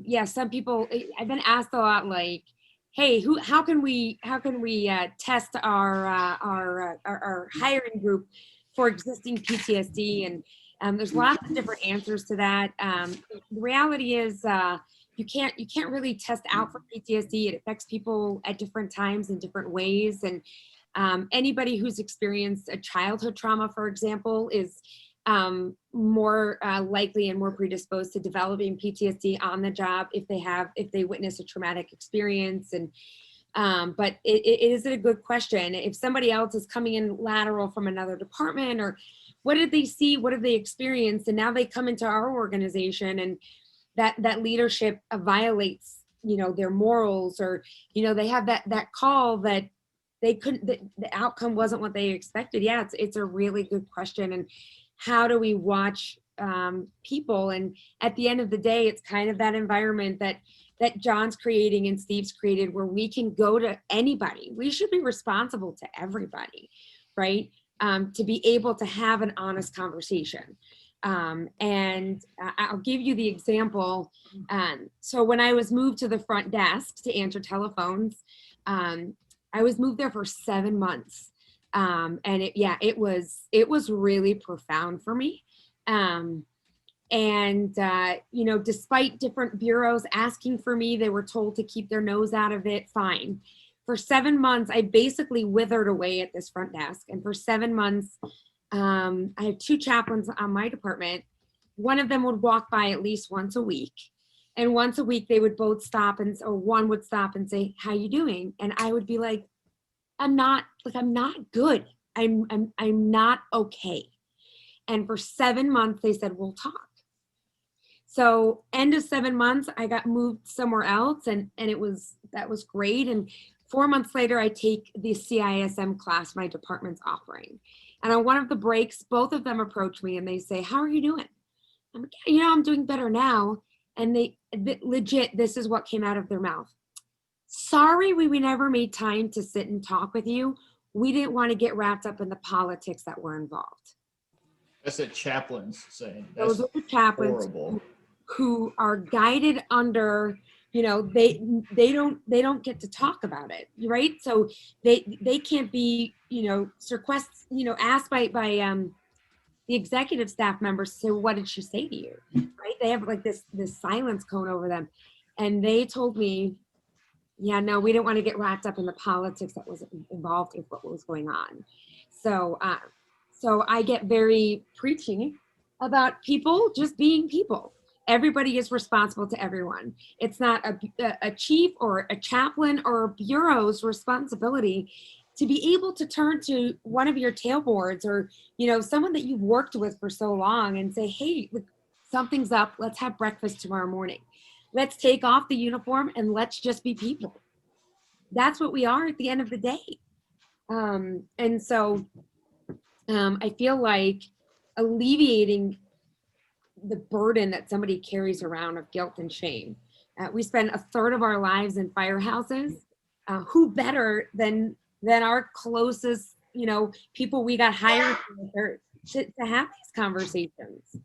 yeah, some people, I've been asked a lot, like, hey, how can we test our hiring group for existing PTSD? And there's lots of different answers to that. The reality is you can't really test out for PTSD. It affects people at different times in different ways. And anybody who's experienced a childhood trauma, for example, is more likely and more predisposed to developing PTSD on the job if they witness a traumatic experience. And but it is a good question. If somebody else is coming in lateral from another department, or what did they see, what have they experienced, and now they come into our organization and that leadership violates, you know, their morals, or, you know, they have that call that they couldn't, the outcome wasn't what they expected. Yeah, it's a really good question. And how do we watch people? And at the end of the day, it's kind of that environment that John's creating and Steve's created, where we can go to anybody. We should be responsible to everybody, right? To be able to have an honest conversation. And I'll give you the example. So when I was moved to the front desk to answer telephones, I was moved there for 7 months. And it was really profound for me. You know, despite different bureaus asking for me, they were told to keep their nose out of it, fine. For 7 months, I basically withered away at this front desk. And for 7 months, I had 2 chaplains on my department. One of them would walk by at least once a week. And once a week, they would both stop, or one would stop and say, "How you doing?" And I would be like, I'm not good. I'm not okay. And for 7 months, they said, "We'll talk." So end of 7 months, I got moved somewhere else, and that was great. And 4 months later, I take the CISM class my department's offering. And on one of the breaks, both of them approach me and they say, "How are you doing?" I'm like, "You know, I'm doing better now." And they legit, this is what came out of their mouth. "Sorry, we never made time to sit and talk with you. We didn't want to get wrapped up in the politics that were involved." That's what chaplains saying. Those are the chaplains horrible. who are guided under, you know, they don't get to talk about it, right? So they can't be, you know, asked by the executive staff members to say, "What did she say to you?" Right? They have like this silence cone over them. And they told me, "Yeah, no, we didn't want to get wrapped up in the politics that was involved with what was going on." So I get very preachy about people just being people. Everybody is responsible to everyone. It's not a chief or a chaplain or a bureau's responsibility to be able to turn to one of your tailboards, or, you know, someone that you've worked with for so long, and say, "Hey, look, something's up. Let's have breakfast tomorrow morning. Let's take off the uniform and let's just be people." That's what we are at the end of the day. And so I feel like alleviating the burden that somebody carries around of guilt and shame. We spend a third of our lives in firehouses. Who better than our closest, you know, people we got hired to have these conversations?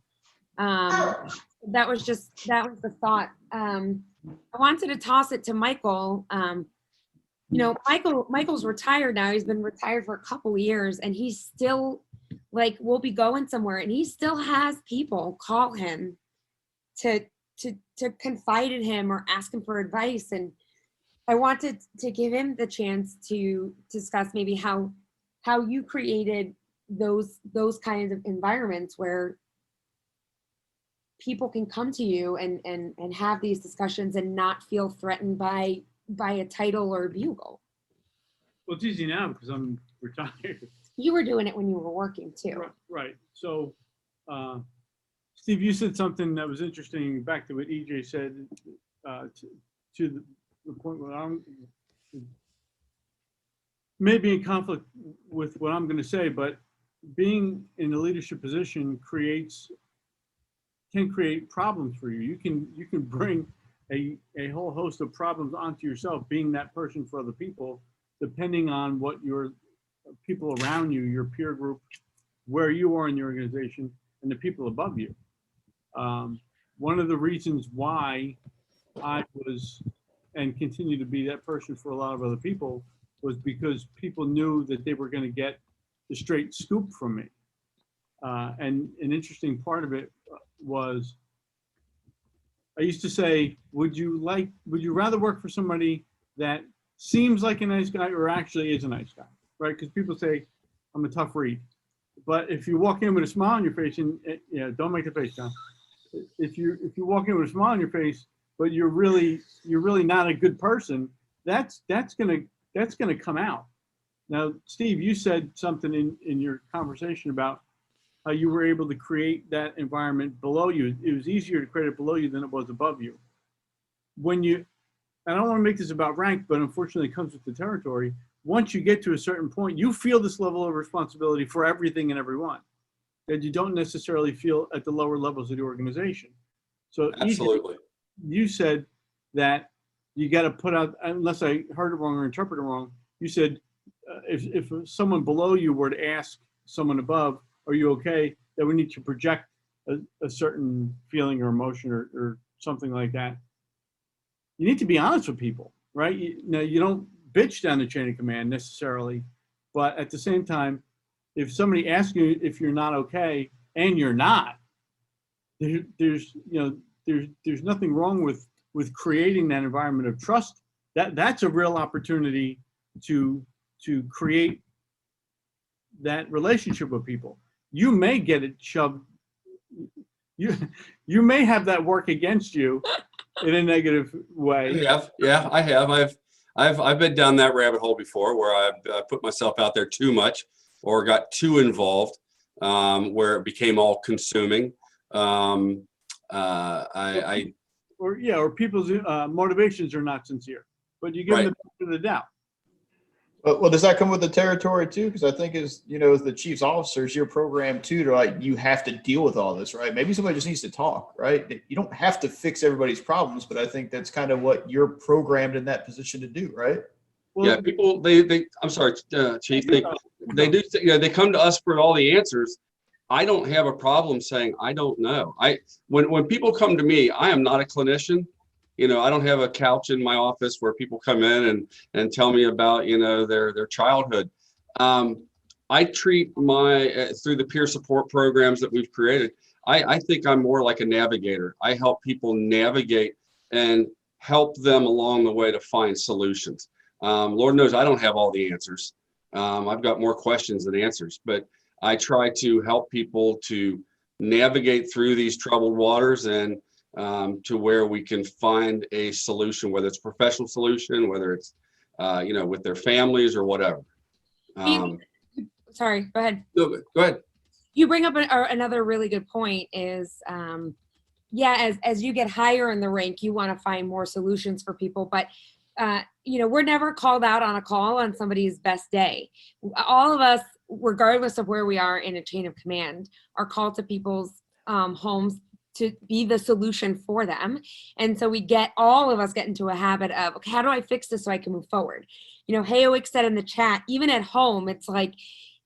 That was the thought. I wanted to toss it to Michael. You know, Michael's retired now. He's been retired for a couple of years, and he's still, like, we'll be going somewhere and he still has people call him to confide in him or ask him for advice. And I wanted to give him the chance to discuss maybe how you created those kinds of environments where people can come to you and have these discussions and not feel threatened by a title or a bugle. Well, it's easy now because I'm retired. You were doing it when you were working too. Right. So, Steve, you said something that was interesting, back to what EJ said, to the point where I'm maybe in conflict with what I'm going to say, but being in a leadership position can create problems for you. You can bring a whole host of problems onto yourself, being that person for other people, depending on what your people around you, your peer group, where you are in the organization, and the people above you. One of the reasons why I was and continue to be that person for a lot of other people was because people knew that they were going to get the straight scoop from me. And an interesting part of it was, I used to say, would you rather work for somebody that seems like a nice guy or actually is a nice guy, right? Because people say, I'm a tough read. But if you walk in with a smile on your face, and don't make the face, John. If you walk in with a smile on your face, but you're really not a good person, that's gonna come out. Now, Steve, you said something in your conversation about how you were able to create that environment below you. It was easier to create it below you than it was above you. I don't want to make this about rank, but unfortunately it comes with the territory. Once you get to a certain point, you feel this level of responsibility for everything and everyone that you don't necessarily feel at the lower levels of the organization. So Absolutely. you said that you got to put out, unless I heard it wrong or interpreted it wrong, you said if someone below you were to ask someone above, are you okay, that we need to project a certain feeling or emotion or something like that. You need to be honest with people, right? You don't bitch down the chain of command necessarily, but at the same time, if somebody asks you if you're not okay and you're not, there's nothing wrong with creating that environment of trust. That's a real opportunity to create that relationship with people. You may get it shoved. You may have that work against you in a negative way. I have. I've been down that rabbit hole before, where I put myself out there too much or got too involved, where it became all consuming. Or people's motivations are not sincere, but you give them the benefit of the doubt. Well, does that come with the territory too? Because I think as the chief's officers, you're programmed too to you have to deal with all this, right? Maybe somebody just needs to talk, right? You don't have to fix everybody's problems, but I think that's kind of what you're programmed in that position to do, right? Well, people, I'm sorry, Chief, they do, they come to us for all the answers. I don't have a problem saying, I don't know. When people come to me, I am not a clinician. I don't have a couch in my office where people come in and tell me about, their childhood. I treat through the peer support programs that we've created, I think I'm more like a navigator. I help people navigate and help them along the way to find solutions. Lord knows I don't have all the answers. I've got more questions than answers, but I try to help people to navigate through these troubled waters and to where we can find a solution, whether it's a professional solution, whether it's, with their families or whatever. Sorry, go ahead. Go ahead. You bring up another really good point is, as you get higher in the rank, you want to find more solutions for people, but we're never called out on a call on somebody's best day. All of us, regardless of where we are in a chain of command, are called to people's homes to be the solution for them. And so all of us get into a habit of, okay, how do I fix this so I can move forward? Hayowick said in the chat, even at home, it's like,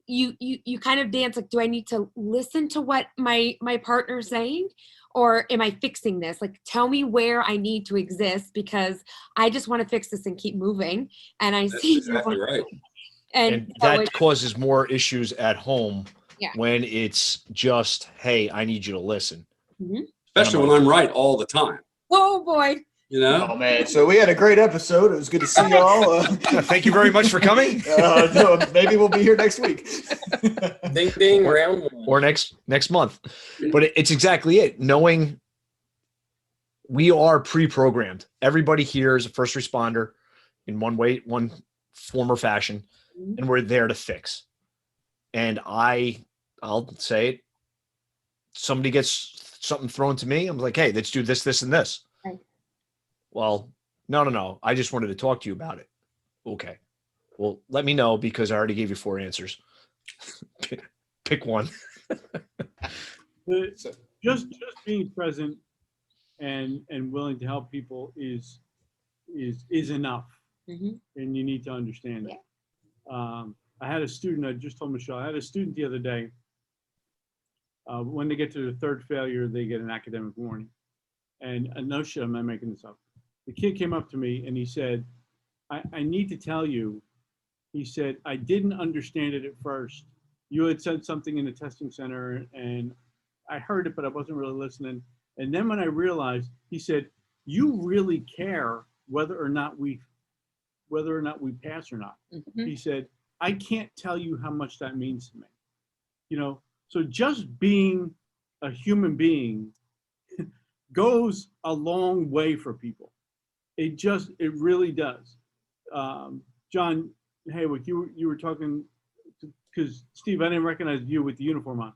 you kind of dance like, do I need to listen to what my partner's saying? Or am I fixing this? Like, tell me where I need to exist because I just want to fix this and keep moving. And I see exactly right. And that causes more issues at home Yeah. when it's just, hey, I need you to listen. Mm-hmm. Especially when I'm right all the time. Oh boy. Oh man, so we had a great episode. It was good to see y'all. Thank you very much for coming. No, maybe we'll be here next week. Ding ding, round one. Or next month. But it's exactly it. Knowing we are pre-programmed. Everybody here is a first responder in one way, one form or fashion, and we're there to fix. And I'll say it. Somebody gets something thrown to me. I'm like, hey, let's do this, this, and this. Right. Well, no. I just wanted to talk to you about it. Okay. Well, let me know because I already gave you 4 answers. Pick one. Just being present and willing to help people is enough. Mm-hmm. And you need to understand it. I had a student, I just told Michelle, I had a student the other day. When they get to the 3rd failure, they get an academic warning. And no shit, I'm not making this up. The kid came up to me and he said, I need to tell you, he said, I didn't understand it at first. You had said something in the testing center and I heard it, but I wasn't really listening. And then when I realized, he said, you really care whether or not we pass or not. Mm-hmm. He said, I can't tell you how much that means to me. So just being a human being goes a long way for people. It really does. John Haywick, you were talking, because Steve, I didn't recognize you with the uniform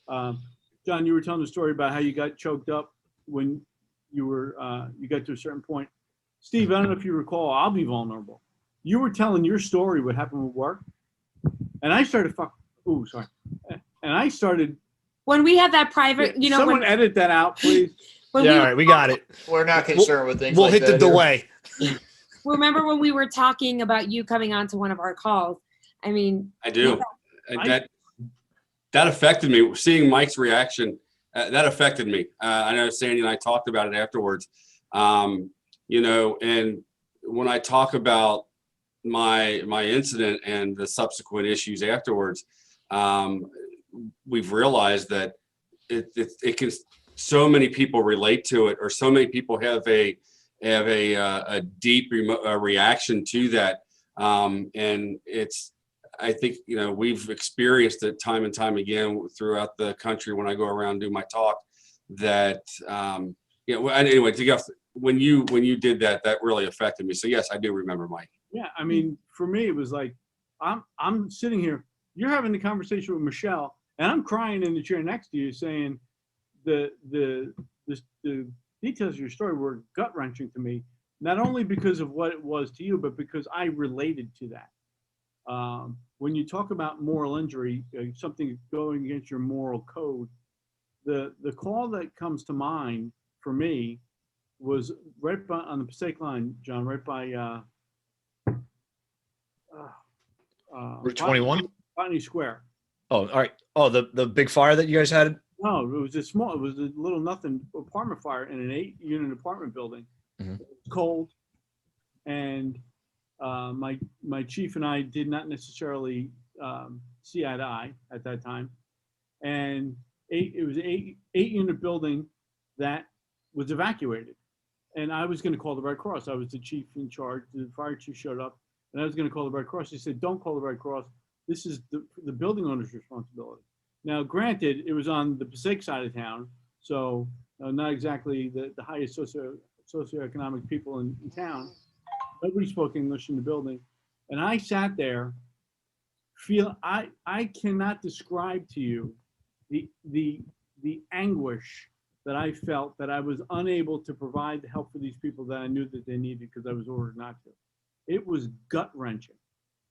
on. John, you were telling the story about how you got choked up when you got to a certain point. Steve, I don't know if you recall, I'll be vulnerable. You were telling your story, what happened with work, and I started and I started. When we had that private, Someone edit that out, please. All right, we got it. We're not concerned with things We'll like hit the that here. delay. Remember when we were talking about you coming on to one of our calls? I mean, I do. That affected me. Seeing Mike's reaction, that affected me. I know Sandy and I talked about it afterwards. And when I talk about my incident and the subsequent issues afterwards, we've realized that it can, so many people relate to it, or so many people have a deep reaction to that. And I think, we've experienced it time and time again throughout the country when I go around and do my talk, that, anyway, when you did that, that really affected me. So yes, I do remember, Mike. Yeah. I mean, for me, it was like, I'm sitting here, you're having the conversation with Michelle, and I'm crying in the chair next to you saying the details of your story were gut wrenching to me, not only because of what it was to you, but because I related to that. When you talk about moral injury, something going against your moral code, the call that comes to mind for me was right on the Passaic line, John, right by Route 21. Botany Square. Oh, all right. Oh, the big fire that you guys had. No, it was a little nothing apartment fire in an 8-unit apartment building. Mhm. It was cold, and my chief and I did not necessarily see eye to eye at that time. And it was an 8-unit building that was evacuated. And I was going to call the Red Cross. I was the chief in charge. The fire chief showed up, and I was going to call the Red Cross. He said, "Don't call the Red Cross. This is the building owner's responsibility." Now, granted, it was on the Passaic side of town, so not exactly the highest socioeconomic people in town. Nobody spoke English in the building. And I sat there, I cannot describe to you the anguish that I felt that I was unable to provide the help for these people that I knew that they needed because I was ordered not to. It was gut wrenching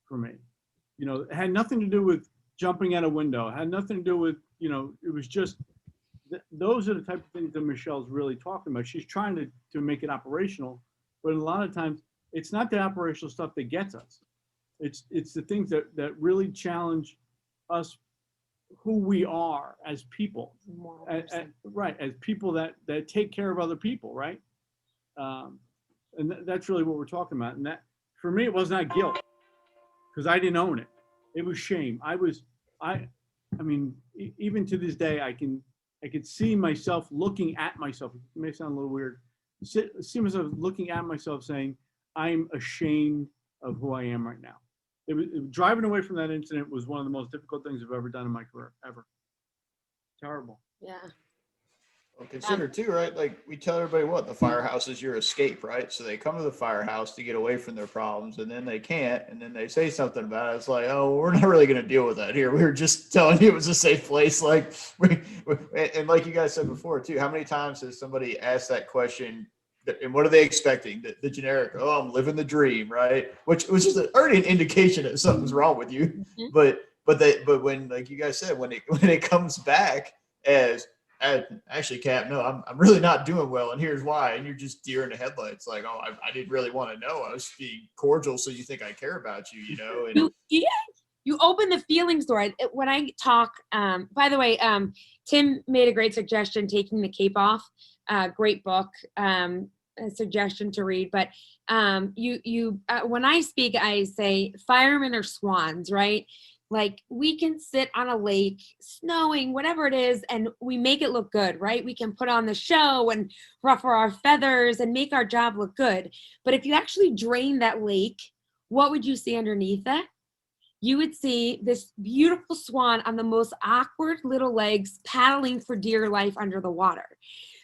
for me. It had nothing to do with jumping out a window. It had nothing to do with, it was just, those are the type of things that Michelle's really talking about. She's trying to make it operational, but a lot of times it's not the operational stuff that gets us. It's the things that really challenge us, who we are as people, right? As people that take care of other people, right? And that's really what we're talking about. And that, for me, it was not guilt, because I didn't own it. It was shame. I mean, even to this day, I could see myself looking at myself. It may sound a little weird. See myself looking at myself saying, I'm ashamed of who I am right now. Driving away from that incident was one of the most difficult things I've ever done in my career, ever. Terrible. Yeah. Well, consider too, right? Like we tell everybody the firehouse is your escape, right? So they come to the firehouse to get away from their problems, and then they can't, and then they say something about it. It's like, oh, we're not really going to deal with that here. We were just telling you it was a safe place. Like, and like you guys said before too, how many times has somebody asked that question? And what are they expecting? The generic, oh, I'm living the dream, right? Which was just already an indication that something's wrong with you. Mm-hmm. But when, like you guys said, when it comes back as actually, Cap, no, I'm really not doing well, and here's why. And you're just deer in the headlights, like, oh, I didn't really want to know. I was being cordial, so you think I care about you, And you open the feelings door. When I talk, by the way, Tim made a great suggestion, Taking the Cape Off. Great book, a suggestion to read. But when I speak, I say firemen are swans, right? Like, we can sit on a lake, snowing, whatever it is, and we make it look good, right? We can put on the show and ruffle our feathers and make our job look good. But if you actually drain that lake, what would you see underneath it? you would see this beautiful swan on the most awkward little legs paddling for dear life under the water.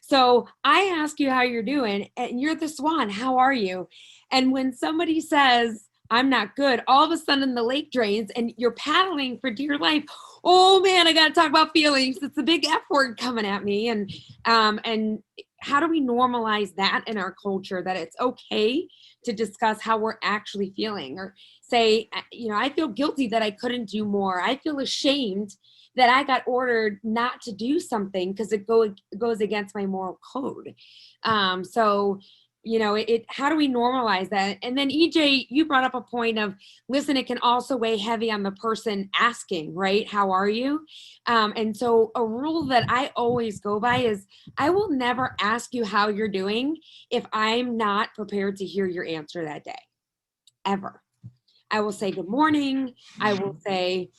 So I ask you how you're doing, and you're the swan. How are you? And when somebody says, I'm not good, all of a sudden the lake drains and you're paddling for dear life. Oh man, I got to talk about feelings. It's a big F word coming at me. And how do we normalize that in our culture, that it's okay to discuss how we're actually feeling, or say, I feel guilty that I couldn't do more. I feel ashamed that I got ordered not to do something because it goes against my moral code. How do we normalize that? And then EJ, you brought up a point of, listen, it can also weigh heavy on the person asking, right? How are you? And so a rule that I always go by is, I will never ask you how you're doing if I'm not prepared to hear your answer that day, ever. I will say good morning. I will say,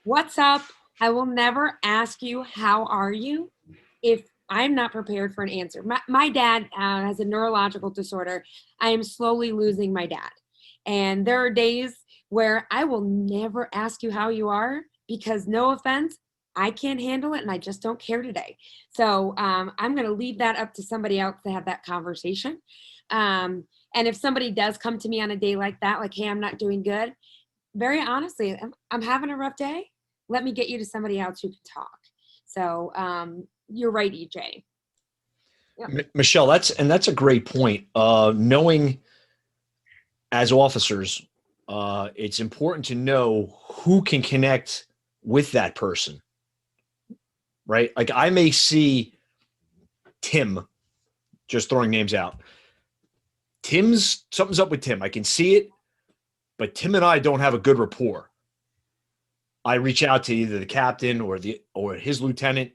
what's up? I will never ask you, how are you, if I'm not prepared for an answer. My dad has a neurological disorder. I am slowly losing my dad. And there are days where I will never ask you how you are, because, no offense, I can't handle it and I just don't care today. So I'm going to leave that up to somebody else to have that conversation. And if somebody does come to me on a day like that, like, hey, I'm not doing good, very honestly, I'm having a rough day. Let me get you to somebody else who can talk. So you're right, EJ. Yep. Michelle, that's a great point. Knowing as officers, it's important to know who can connect with that person, right? Like, I may see Tim, just throwing names out. Something's up with Tim. I can see it, but Tim and I don't have a good rapport. I reach out to either the captain or his lieutenant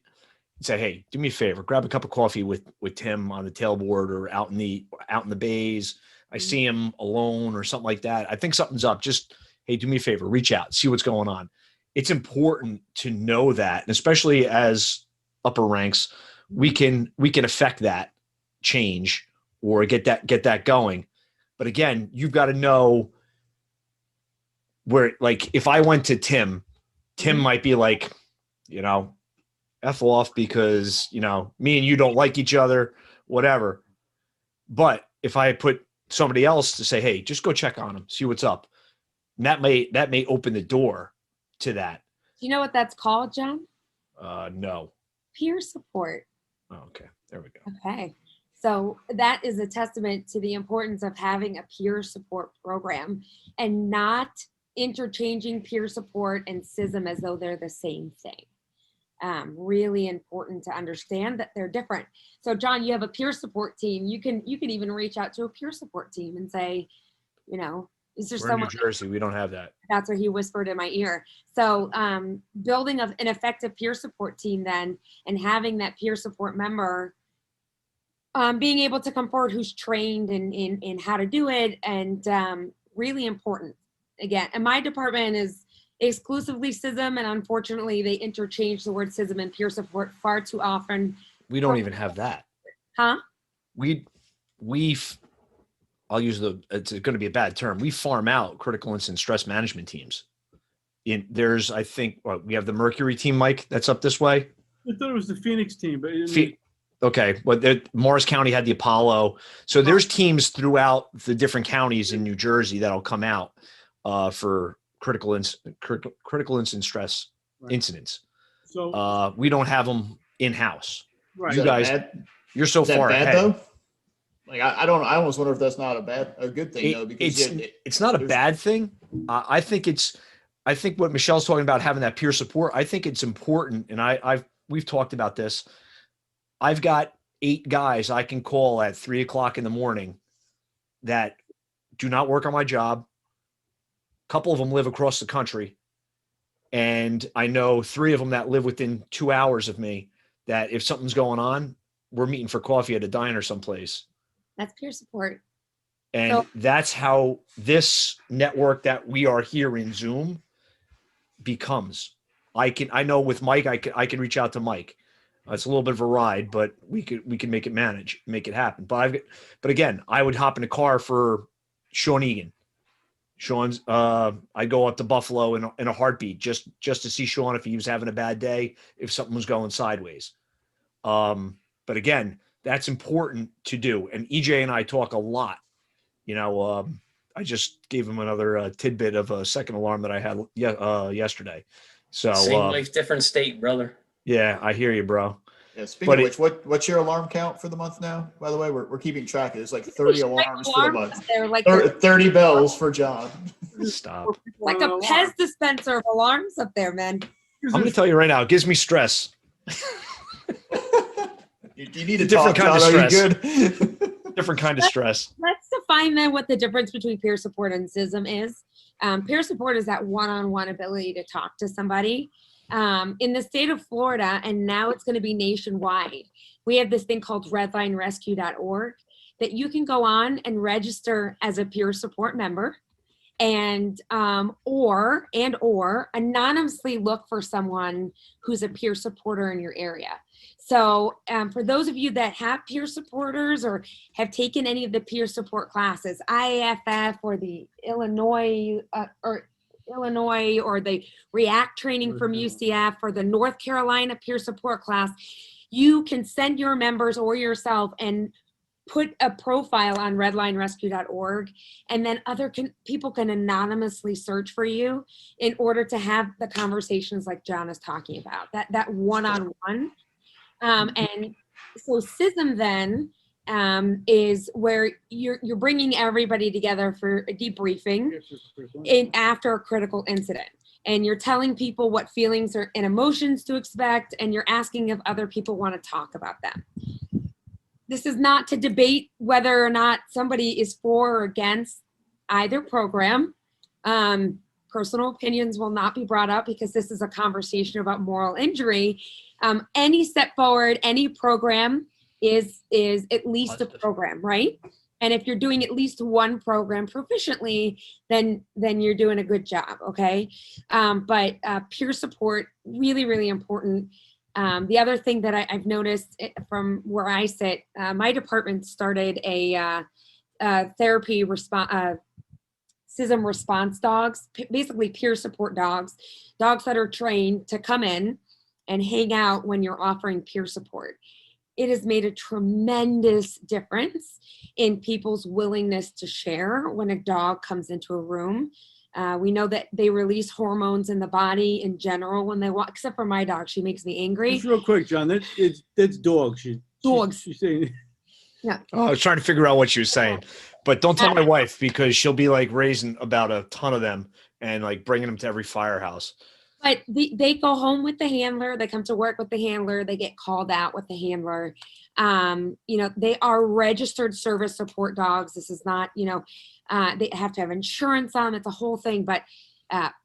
and say, hey, do me a favor, grab a cup of coffee with Tim on the tailboard or out in the bays. I see him alone or something like that. I think something's up. Just, hey, do me a favor, reach out, see what's going on. It's important to know that, and especially as upper ranks, we can affect that change or get that going. But again, you've got to know where, like, if I went to Tim might be like, F off because, me and you don't like each other, whatever. But if I put somebody else to say, hey, just go check on him, see what's up, that may open the door to that. Do you know what that's called, John? No. Peer support. Oh, okay. There we go. Okay. So that is a testament to the importance of having a peer support program and not interchanging peer support and CISM as though they're the same thing. Really important to understand that they're different. So John, you have a peer support team. You can even reach out to a peer support team and say, is there someone? In New Jersey, we don't have that. That's what he whispered in my ear. So building an effective peer support team then, and having that peer support member being able to come forward who's trained in how to do it, and really important. Again, and my department is exclusively CISM, and unfortunately they interchange the word CISM and peer support far too often. We don't even have that. Huh? I'll use it's going to be a bad term. We farm out critical incident stress management teams. I think we have the Mercury team, Mike, that's up this way. I thought it was the Phoenix team, but okay, but Morris County had the Apollo. So there's teams throughout the different counties in New Jersey that'll come out for critical incident stress incidents. So we don't have them in-house. Right. You guys, you're so far ahead. Though? Like I almost wonder if that's not a good thing though, because it's not a bad thing. I think what Michelle's talking about, having that peer support, I think it's important, and we've talked about this. I've got 8 guys I can call at 3:00 in the morning that do not work on my job. A couple of them live across the country, and I know 3 of them that live within 2 hours of me, that if something's going on, we're meeting for coffee at a diner someplace. That's peer support. And that's how this network that we are here in Zoom becomes. I know with Mike, I can reach out to Mike. It's a little bit of a ride, but we can make it happen. But again, I would hop in a car for Sean Egan. Sean's, I go up to Buffalo in a heartbeat just to see Sean if he was having a bad day, if something was going sideways. But again, that's important to do. And EJ and I talk a lot. I just gave him another tidbit of a second alarm that I had yesterday. So Same life, different state, brother. yeah, I hear you, bro. Yeah, speaking of which, what's your alarm count for the month now? By the way, we're keeping track of it. It's like 30 alarms for the month. They're like 30 bells for John. Stop. like a Pez dispenser of alarms up there, man. I'm going to tell you right now, it gives me stress. You need a different kind of stress. Good? Different kind of stress. Let's define then what the difference between peer support and SISM is. Peer support is that one-on-one ability to talk to somebody. In the state of Florida, and now it's going to be nationwide, we have this thing called redlinerescue.org that you can go on and register as a peer support member and or anonymously look for someone who's a peer supporter in your area. So for those of you that have peer supporters or have taken any of the peer support classes, IAFF or the Illinois or the REACT training from UCF or the North Carolina peer support class, you can send your members or yourself and put a profile on redlinerescue.org, and then other people can anonymously search for you in order to have the conversations like John is talking about, that one-on-one. And so SISM then is where you're bringing everybody together for a debriefing after a critical incident. And you're telling people what feelings and emotions to expect, and you're asking if other people want to talk about them. This is not to debate whether or not somebody is for or against either program. Personal opinions will not be brought up because this is a conversation about moral injury. Any step forward, any program is at least a program, right? And if you're doing at least one program proficiently, then you're doing a good job, okay? But peer support, really, really important. The other thing that I've noticed from where I sit, my department started a therapy response, SISM response dogs, basically peer support dogs that are trained to come in and hang out when you're offering peer support. It has made a tremendous difference in people's willingness to share when a dog comes into a room. We know that they release hormones in the body in general when they walk, except for my dog. She makes me angry. Just real quick, John, that's dogs. Dogs. She's saying. Yeah. Oh, I was trying to figure out what she was saying, but don't tell my wife because she'll be like raising about a ton of them and like bringing them to every firehouse. But they go home with the handler. They come to work with the handler. They get called out with the handler. They are registered service support dogs. This is not, they have to have insurance on. It's a whole thing. But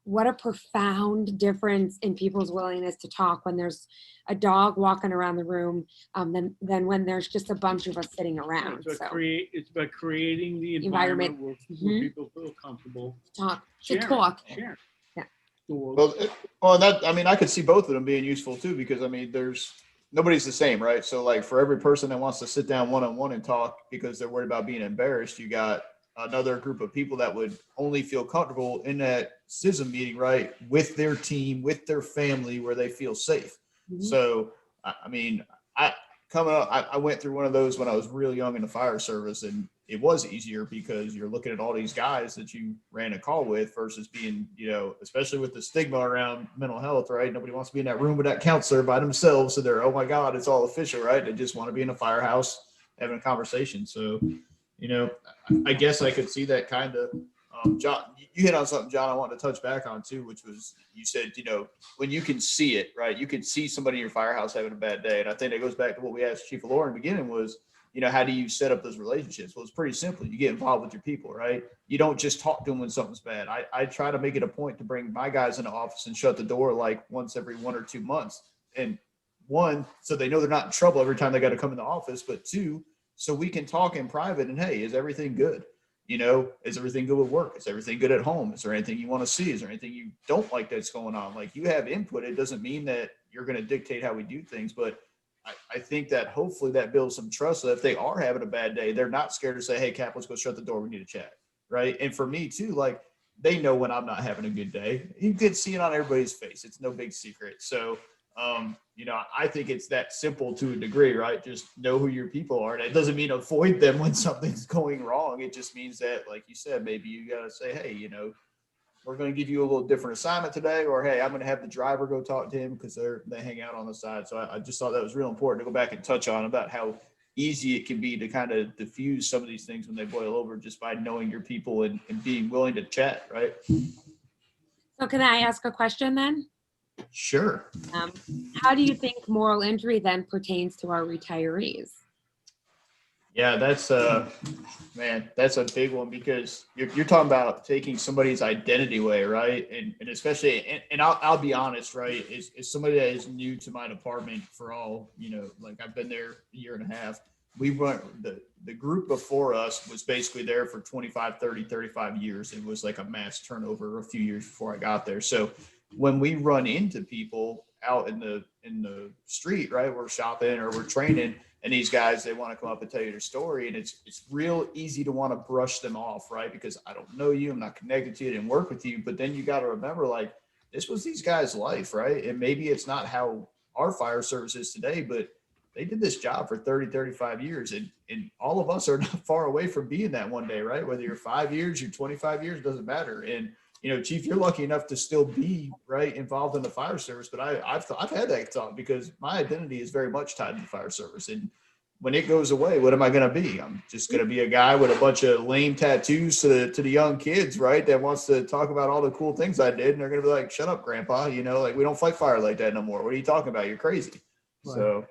what a profound difference in people's willingness to talk when there's a dog walking around the room than when there's just a bunch of us sitting around. It's about creating the environment where people feel comfortable. Talk. Share. Well, I could see both of them being useful too, because nobody's the same, right? So like for every person that wants to sit down one-on-one and talk because they're worried about being embarrassed, you got another group of people that would only feel comfortable in that SISM meeting, right? With their team, with their family, where they feel safe. Mm-hmm. So, I went through one of those when I was really young in the fire service, and it was easier because you're looking at all these guys that you ran a call with versus being, especially with the stigma around mental health, right? Nobody wants to be in that room with that counselor by themselves. So they're, oh my God, it's all official, right? They just want to be in a firehouse having a conversation. So, I guess I could see that kind of, John, you hit on something, John, I wanted to touch back on too, which was, you said, when you can see it, right? You can see somebody in your firehouse having a bad day. And I think that goes back to what we asked Chief Laura in the beginning was, how do you set up those relationships? Well, it's pretty simple. You get involved with your people, right? You don't just talk to them when something's bad. I try to make it a point to bring my guys in the office and shut the door like once every 1 or 2 months. And one, so they know they're not in trouble every time they got to come in the office, but two, so we can talk in private and, hey, is everything good? Is everything good with work? Is everything good at home? Is there anything you want to see? Is there anything you don't like that's going on? Like, you have input. It doesn't mean that you're going to dictate how we do things, but I think that hopefully that builds some trust. So if they are having a bad day, they're not scared to say, hey, Cap, let's go shut the door. We need to chat. Right. And for me too, like, they know when I'm not having a good day. You can see it on everybody's face. It's no big secret. So, you know, I think it's that simple to a degree, right? Just know who your people are. And it doesn't mean avoid them when something's going wrong. It just means that, like you said, maybe you got to say, hey, you know, we're going to give you a little different assignment today, or, hey, I'm going to have the driver go talk to him because they hang out on the side. So I just thought that was real important to go back and touch on about how easy it can be to kind of diffuse some of these things when they boil over just by knowing your people and being willing to chat, right? So can I ask a question then? Sure. How do you think moral injury then pertains to our retirees? Yeah, that's man, that's a big one because you're talking about taking somebody's identity away, right? And especially, and I'll be honest, right? Is somebody that is new to my department for all, you know, like I've been there a year and a half. We run the group before us was basically there for 25, 30, 35 years. It was like a mass turnover a few years before I got there. So when we run into people out in the street, right, we're shopping or we're training, and these guys, they want to come up and tell you their story, and it's real easy to want to brush them off, right? Because I don't know you, I'm not connected to you, I didn't work with you. But then you got to remember, like, this was these guys' life, right? And maybe it's not how our fire service is today, but they did this job for 30, 35 years. And all of us are not far away from being that one day, right? Whether you're 5 years, you're 25 years, doesn't matter. And, you know, Chief, you're lucky enough to still be right involved in the fire service, but I've had that thought because my identity is very much tied to the fire service. And when it goes away, what am I going to be? I'm just going to be a guy with a bunch of lame tattoos to the young kids, right? That wants to talk about all the cool things I did. And they're going to be like, shut up, grandpa. You know, like, we don't fight fire like that no more. What are you talking about? You're crazy. Right. So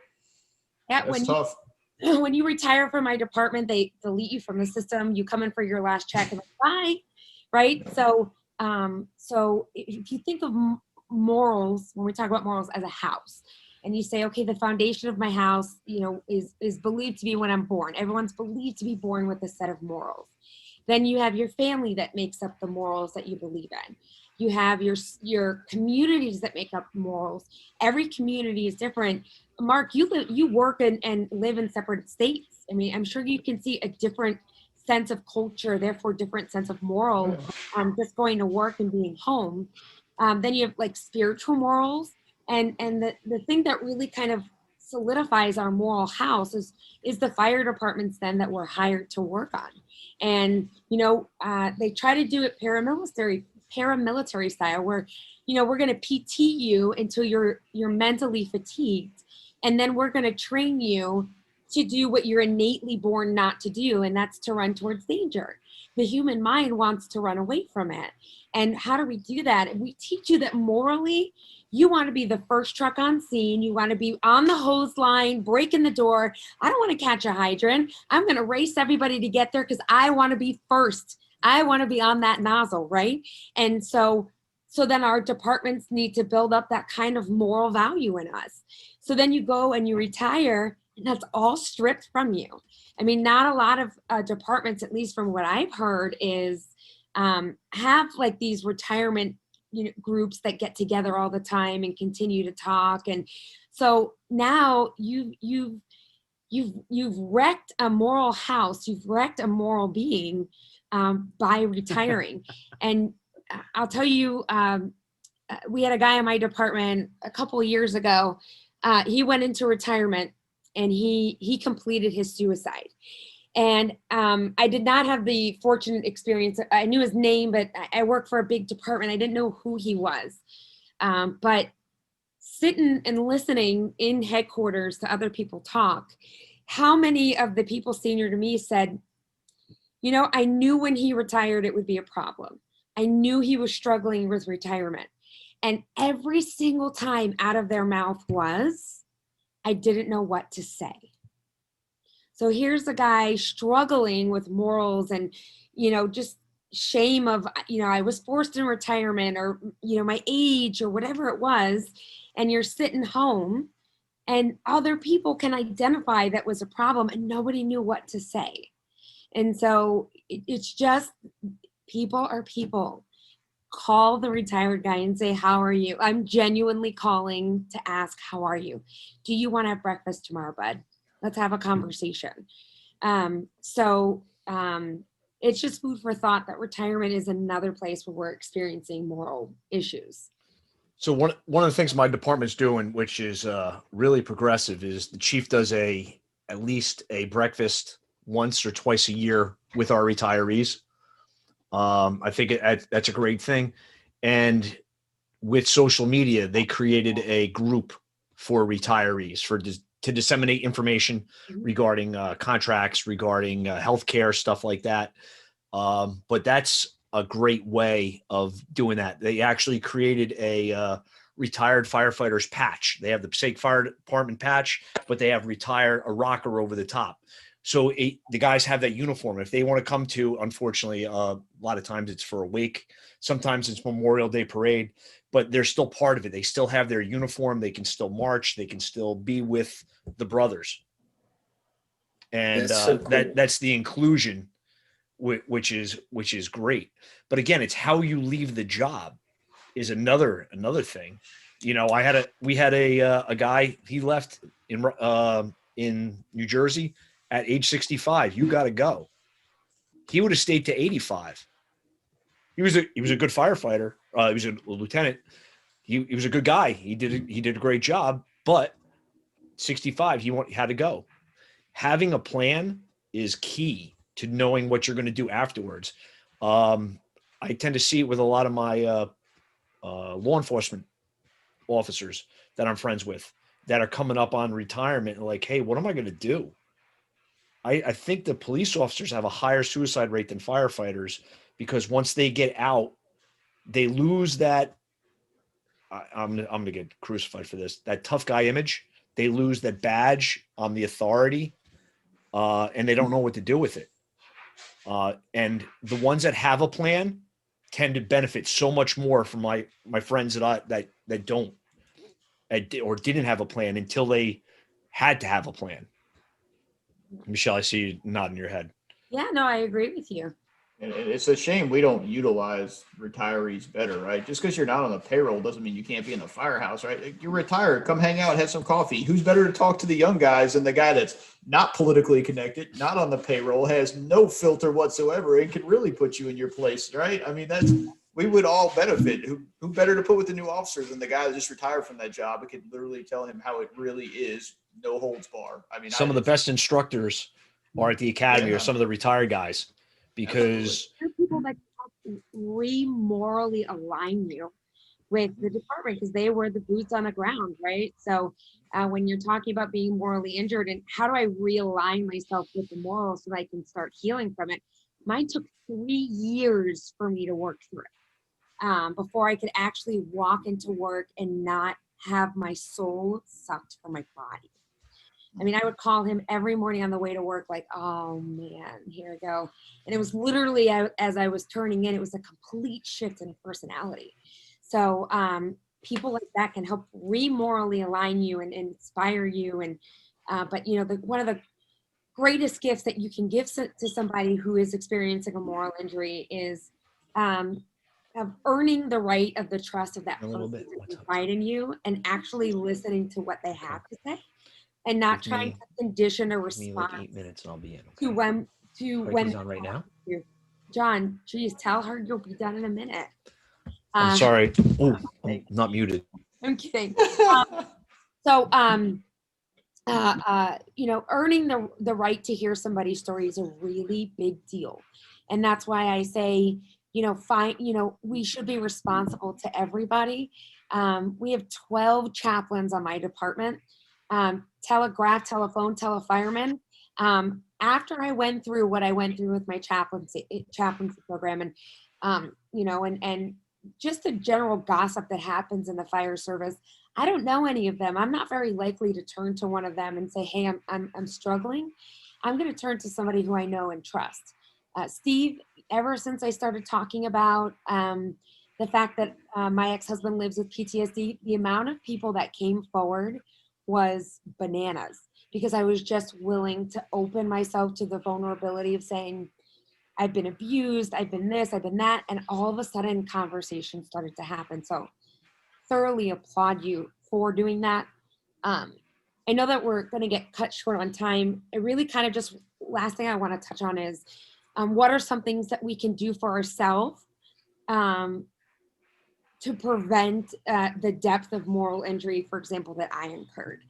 Yeah, that's tough. When you retire from my department, they delete you from the system. You come in for your last check and bye, right? So, so if you think of morals, when we talk about morals as a house, and you say, okay, the foundation of my house, you know, is believed to be when I'm born. Everyone's believed to be born with a set of morals. Then you have your family that makes up the morals that you believe in. You have your communities that make up morals. Every community is different. Mark, you work and live in separate states. I mean, I'm sure you can see a different sense of culture, therefore different sense of moral, just going to work and being home. Then you have like spiritual morals. And the thing that really kind of solidifies our moral house is the fire departments then that we're hired to work on. And, you know, they try to do it paramilitary style where, you know, we're going to PT you until you're mentally fatigued. And then we're going to train you to do what you're innately born not to do. And that's to run towards danger. The human mind wants to run away from it. And how do we do that? And we teach you that morally, you want to be the first truck on scene. You want to be on the hose line, breaking the door. I don't want to catch a hydrant. I'm going to race everybody to get there because I want to be first. I want to be on that nozzle, right? And so then our departments need to build up that kind of moral value in us. So then you go and you retire, and that's all stripped from you. I mean, not a lot of departments, at least from what I've heard, is have like these retirement groups that get together all the time and continue to talk. And so now you've wrecked a moral house, you've wrecked a moral being by retiring. And I'll tell you, we had a guy in my department a couple of years ago. He went into retirement and he completed his suicide. And I did not have the fortunate experience. I knew his name, but I worked for a big department. I didn't know who he was. But sitting and listening in headquarters to other people talk, how many of the people senior to me said, you know, I knew when he retired it would be a problem. I knew he was struggling with retirement. And every single time out of their mouth was, I didn't know what to say. So here's a guy struggling with morals and, you know, just shame of, you know, I was forced in retirement or, you know, my age or whatever it was. And you're sitting home and other people can identify that was a problem and nobody knew what to say. And so it's just, people are people. Call the retired guy and say, how are you? I'm genuinely calling to ask, how are you? Do you want to have breakfast tomorrow, bud? Let's have a conversation. it's just food for thought that retirement is another place where we're experiencing moral issues. So one of the things my department's doing, which is really progressive, is the chief does at least a breakfast once or twice a year with our retirees. I think that's a great thing. And with social media, they created a group for retirees to disseminate information regarding contracts, regarding healthcare, stuff like that. But that's a great way of doing that. They actually created a retired firefighters patch. They have the Passaic Fire Department patch, but they have a rocker over the top. So the guys have that uniform. If they want to come to, unfortunately, a lot of times it's for a wake. Sometimes it's Memorial Day parade, but they're still part of it. They still have their uniform. They can still march. They can still be with the brothers. And That's so cool. that's the inclusion, which is great. But again, it's how you leave the job is another thing. You know, we had a guy, he left in New Jersey at age 65. You got to go. He would have stayed to 85. He was a good firefighter. He was a lieutenant. He was a good guy. He did a great job, but 65, he had to go. Having a plan is key to knowing what you're going to do afterwards. I tend to see it with a lot of my law enforcement officers that I'm friends with that are coming up on retirement and like, hey, what am I going to do? I think the police officers have a higher suicide rate than firefighters because once they get out, they lose that. I'm going to get crucified for this. That tough guy image. They lose that badge on the authority, and they don't know what to do with it. And the ones that have a plan tend to benefit so much more from my friends that don't or didn't have a plan until they had to have a plan. Michelle, I see you nodding your head. Yeah, no, I agree with you. And it's a shame we don't utilize retirees better, right? Just because you're not on the payroll doesn't mean you can't be in the firehouse, right? You're retired, come hang out, have some coffee. Who's better to talk to the young guys than the guy that's not politically connected, not on the payroll, has no filter whatsoever, and can really put you in your place, right? I mean, we would all benefit. Who better to put with the new officers than the guy that just retired from that job and could literally tell him how it really is, no holds bar. I mean, some of the best instructors are at the academy or some of the retired guys. Because there are people that morally align you with the department because they were the boots on the ground, right? So when you're talking about being morally injured and how do I realign myself with the morals so that I can start healing from it, mine took 3 years for me to work through it before I could actually walk into work and not have my soul sucked from my body. I mean, I would call him every morning on the way to work, like, oh man, here we go. And it was literally, as I was turning in, it was a complete shift in personality. So people like that can help morally align you and inspire you. And but you know, one of the greatest gifts that you can give to somebody who is experiencing a moral injury is of earning the right of the trust of that person to confide in you and actually listening to what they have to say. And not trying to condition a response. Like 8 minutes and I'll be in. Okay. To when he's on right now. John, geez, tell her you'll be done in a minute. I'm sorry. Oh, I'm not muted. I'm kidding. So you know, earning the right to hear somebody's story is a really big deal, and that's why I say, you know, we should be responsible to everybody. We have 12 chaplains on my department. Telegraph, telephone, telefireman. After I went through what I went through with my chaplaincy program and, you know, and just the general gossip that happens in the fire service, I don't know any of them. I'm not very likely to turn to one of them and say, hey, I'm struggling. I'm going to turn to somebody who I know and trust. Steve, ever since I started talking about the fact that my ex-husband lives with PTSD, the amount of people that came forward was bananas because I was just willing to open myself to the vulnerability of saying, I've been abused, I've been this, I've been that, and all of a sudden conversations started to happen. So thoroughly applaud you for doing that. I know that we're going to get cut short on time. It really kind of just, last thing I want to touch on is What are some things that we can do for ourselves to prevent the depth of moral injury, for example, that I incurred?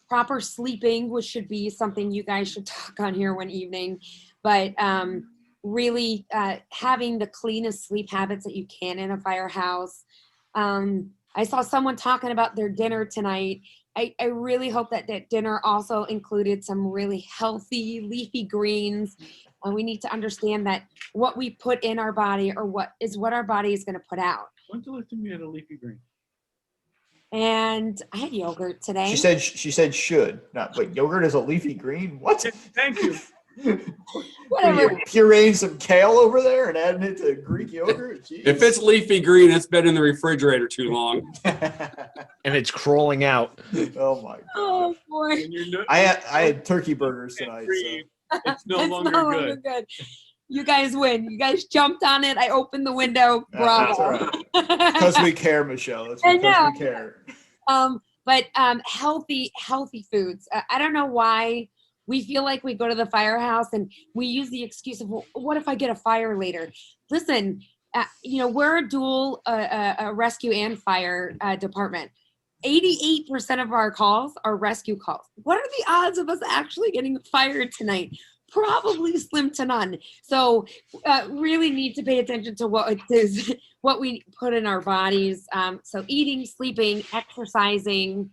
Proper sleeping, which should be something you guys should talk on here one evening, but really having the cleanest sleep habits that you can in a firehouse. I saw someone talking about their dinner tonight. I really hope that that dinner also included some really healthy leafy greens. And we need to understand that what we put in our body or what our body is going to put out. When's the last time you had a leafy green? And I had yogurt today. She said should, not, but yogurt is a leafy green? What? Thank you. What are you pureeing some kale over there and adding it to Greek yogurt? Jeez. If it's leafy green, it's been in the refrigerator too long. And it's crawling out. Oh my god. Oh boy. I had turkey burgers tonight. So. It's no longer good. You guys win. You guys jumped on it. I opened the window. Bravo. That's all right. Because we care, Michelle. It's because we care. But healthy foods. I don't know why we feel like we go to the firehouse and we use the excuse of, well, what if I get a fire later? Listen, we're a dual rescue and fire department. 88% of our calls are rescue calls. What are the odds of us actually getting fired tonight? Probably slim to none. So really need to pay attention to what it is, what we put in our bodies. So eating, sleeping, exercising,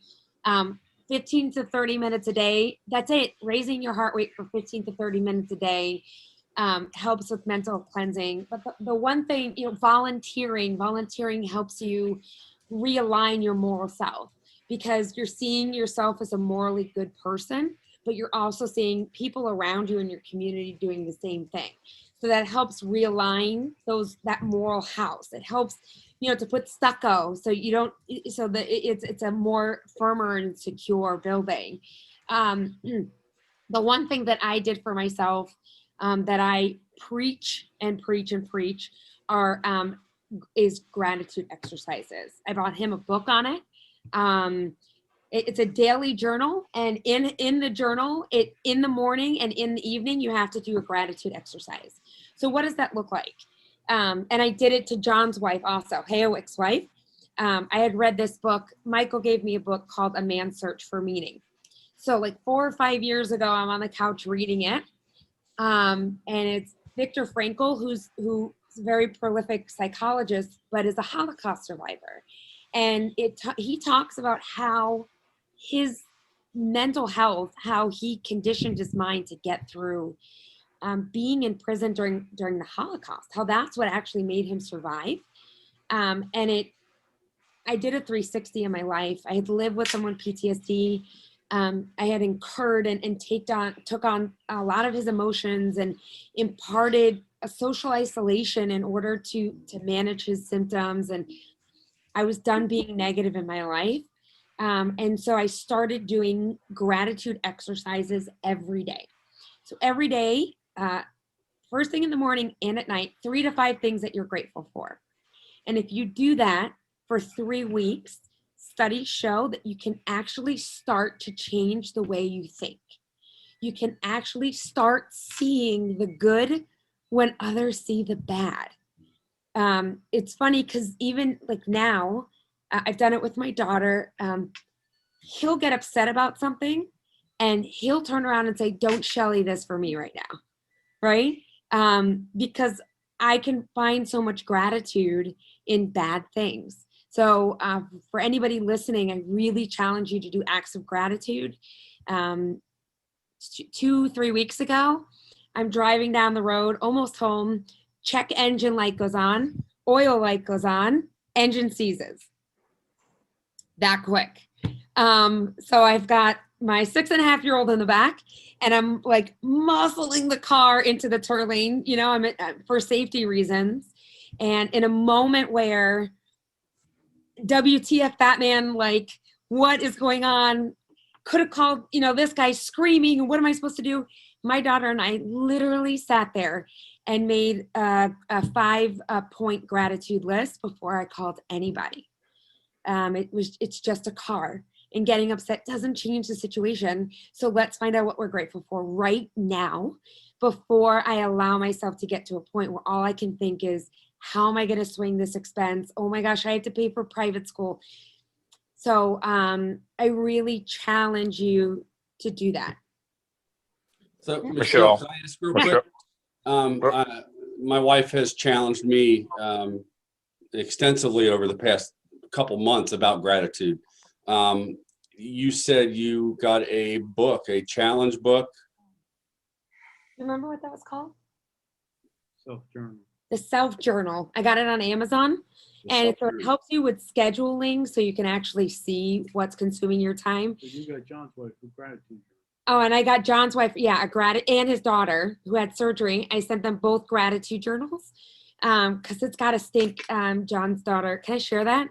15 to 30 minutes a day. That's it. Raising your heart rate for 15 to 30 minutes a day helps with mental cleansing. But the one thing, volunteering helps you realign your moral self, because you're seeing yourself as a morally good person, but you're also seeing people around you in your community doing the same thing. So that helps realign that moral house. It helps, to put stucco so you don't, so that it's a more firmer and secure building. The one thing that I did for myself that I preach is gratitude exercises. I bought him a book on it. It's a daily journal, and in the journal, in the morning and in the evening, you have to do a gratitude exercise. So what does that look like? And I did it to John's wife also, Hayowick's wife. I had read this book. Michael gave me a book called A Man's Search for Meaning. So like 4 or 5 years ago, I'm on the couch reading it. And it's Viktor Frankel, who's a very prolific psychologist, but is a Holocaust survivor. And he talks about how his mental health, how he conditioned his mind to get through being in prison during the Holocaust, how that's what actually made him survive. I did a 360 in my life. I had lived with someone PTSD. I had incurred and took on a lot of his emotions and imparted a social isolation in order to manage his symptoms. And I was done being negative in my life. And so I started doing gratitude exercises every day. So every day, first thing in the morning and at night, 3 to 5 things that you're grateful for. And if you do that for 3 weeks, studies show that you can actually start to change the way you think. You can actually start seeing the good when others see the bad. It's funny because even like now, I've done it with my daughter. He'll get upset about something and he'll turn around and say, "Don't Shelly this for me right now." Right? Because I can find so much gratitude in bad things. So for anybody listening, I really challenge you to do acts of gratitude. 2-3 weeks ago, I'm driving down the road, almost home, check engine light goes on, oil light goes on, engine seizes. That quick. So I've got my 6.5-year-old in the back, and I'm like muscling the car into the turn lane, I'm for safety reasons. And in a moment where WTF Batman, like, what is going on? Could have called, this guy screaming. What am I supposed to do? My daughter and I literally sat there and made a 5-point gratitude list before I called anybody. It's just a car. and getting upset doesn't change the situation. So let's find out what we're grateful for right now before I allow myself to get to a point where all I can think is, how am I going to swing this expense? Oh my gosh, I have to pay for private school. So I really challenge you to do that. So Michelle. can I ask real quick? My wife has challenged me extensively over the past couple months about gratitude. You said you got a book, a challenge book. Remember what that was called? Self-journal. The Self Journal. I got it on Amazon. And so it helps you with scheduling so you can actually see what's consuming your time. So you got John's wife with gratitude. Oh, and I got John's wife, yeah, and his daughter who had surgery. I sent them both gratitude journals because it's got to stink. John's daughter, can I share that?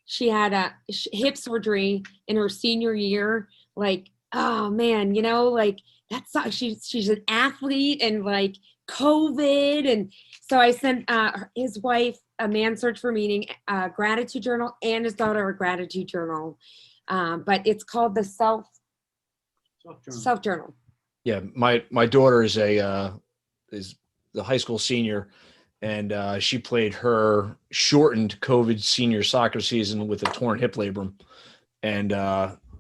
She had a hip surgery in her senior year. Like, oh man, you know, like that's she's an athlete and like COVID, and so I sent his wife a man search for meaning, gratitude journal, and his daughter a gratitude journal. But it's called the Self Journal. Yeah, my daughter is is the high school senior, and she played her shortened COVID senior soccer season with a torn hip labrum, and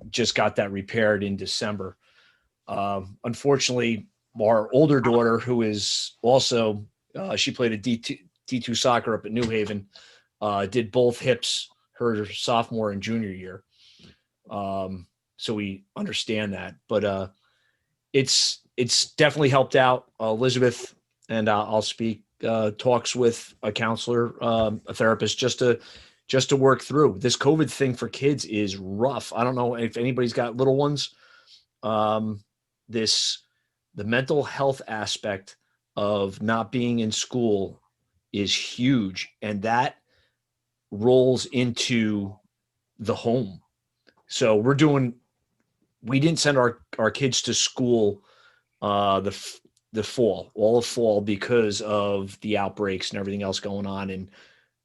just got that repaired in December. Unfortunately, our older daughter, who is also she played a D2 soccer up at New Haven, did both hips her sophomore and junior year. So we understand that, but it's definitely helped out. Elizabeth and I'll speak talks with a counselor, a therapist, just to work through this COVID thing for kids is rough. I don't know if anybody's got little ones. The mental health aspect of not being in school is huge, and that rolls into the home. So we didn't send our kids to school the fall, all of fall, because of the outbreaks and everything else going on, and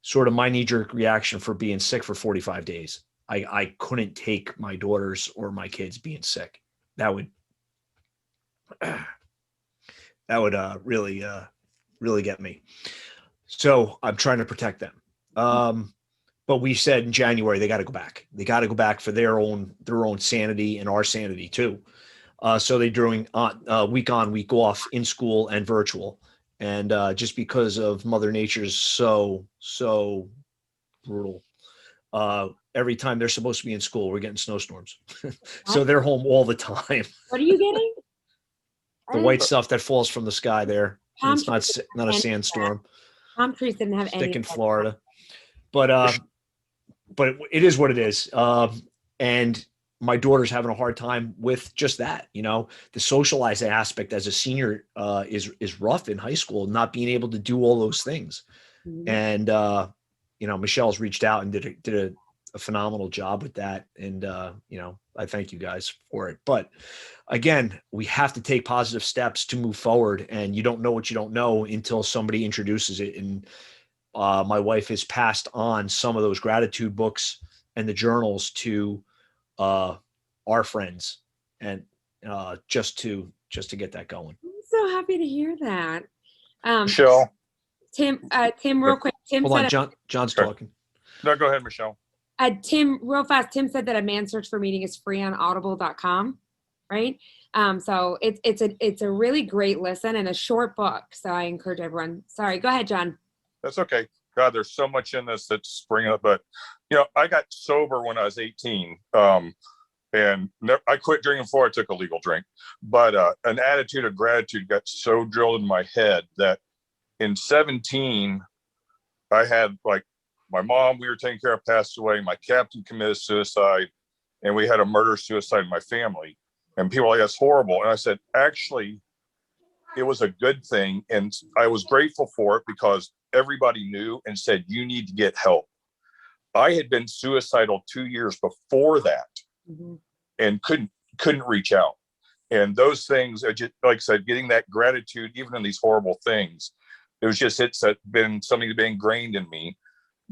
sort of my knee-jerk reaction for being sick for 45 days. I couldn't take my daughters or my kids being sick. That would really get me. So I'm trying to protect them. But we said in January, they got to go back. They got to go back for their own sanity and our sanity too. So they're doing week on, week off in school and virtual. And just because of Mother Nature's so brutal, every time they're supposed to be in school, we're getting snowstorms. So they're home all the time. What are you getting? The white stuff that falls from the sky there. Palm It's not a sandstorm. Palm trees didn't have any. Stick in Florida. But it is what it is. And my daughter's having a hard time with just that. You know, the socialized aspect as a senior is rough in high school, not being able to do all those things. Mm-hmm. And Michelle's reached out and did a phenomenal job with that. And I thank you guys for it. But again, we have to take positive steps to move forward. And you don't know what you don't know until somebody introduces it. And my wife has passed on some of those gratitude books and the journals to our friends, and just to get that going. I'm so happy to hear that. Michelle. Tim, real quick. Tim Hold said on, John's talking. No, go ahead, Michelle. Tim, real fast. Tim said that a man search for meaning is free on audible.com, right? So it's a really great listen and a short book. So I encourage everyone. Sorry, go ahead, John. That's okay. God, there's so much in this that's springing up. But, I got sober when I was 18. And I quit drinking before I took a legal drink. But an attitude of gratitude got so drilled in my head that in 17, I had, like, my mom we were taking care of passed away. My captain committed suicide. And we had a murder-suicide in my family. And people were like, that's horrible. And I said, actually, it was a good thing. And I was grateful for it because everybody knew and said, you need to get help. I had been suicidal 2 years before that. Mm-hmm. And couldn't reach out. And those things are just, like I said, getting that gratitude, even in these horrible things, it's been something that's been ingrained in me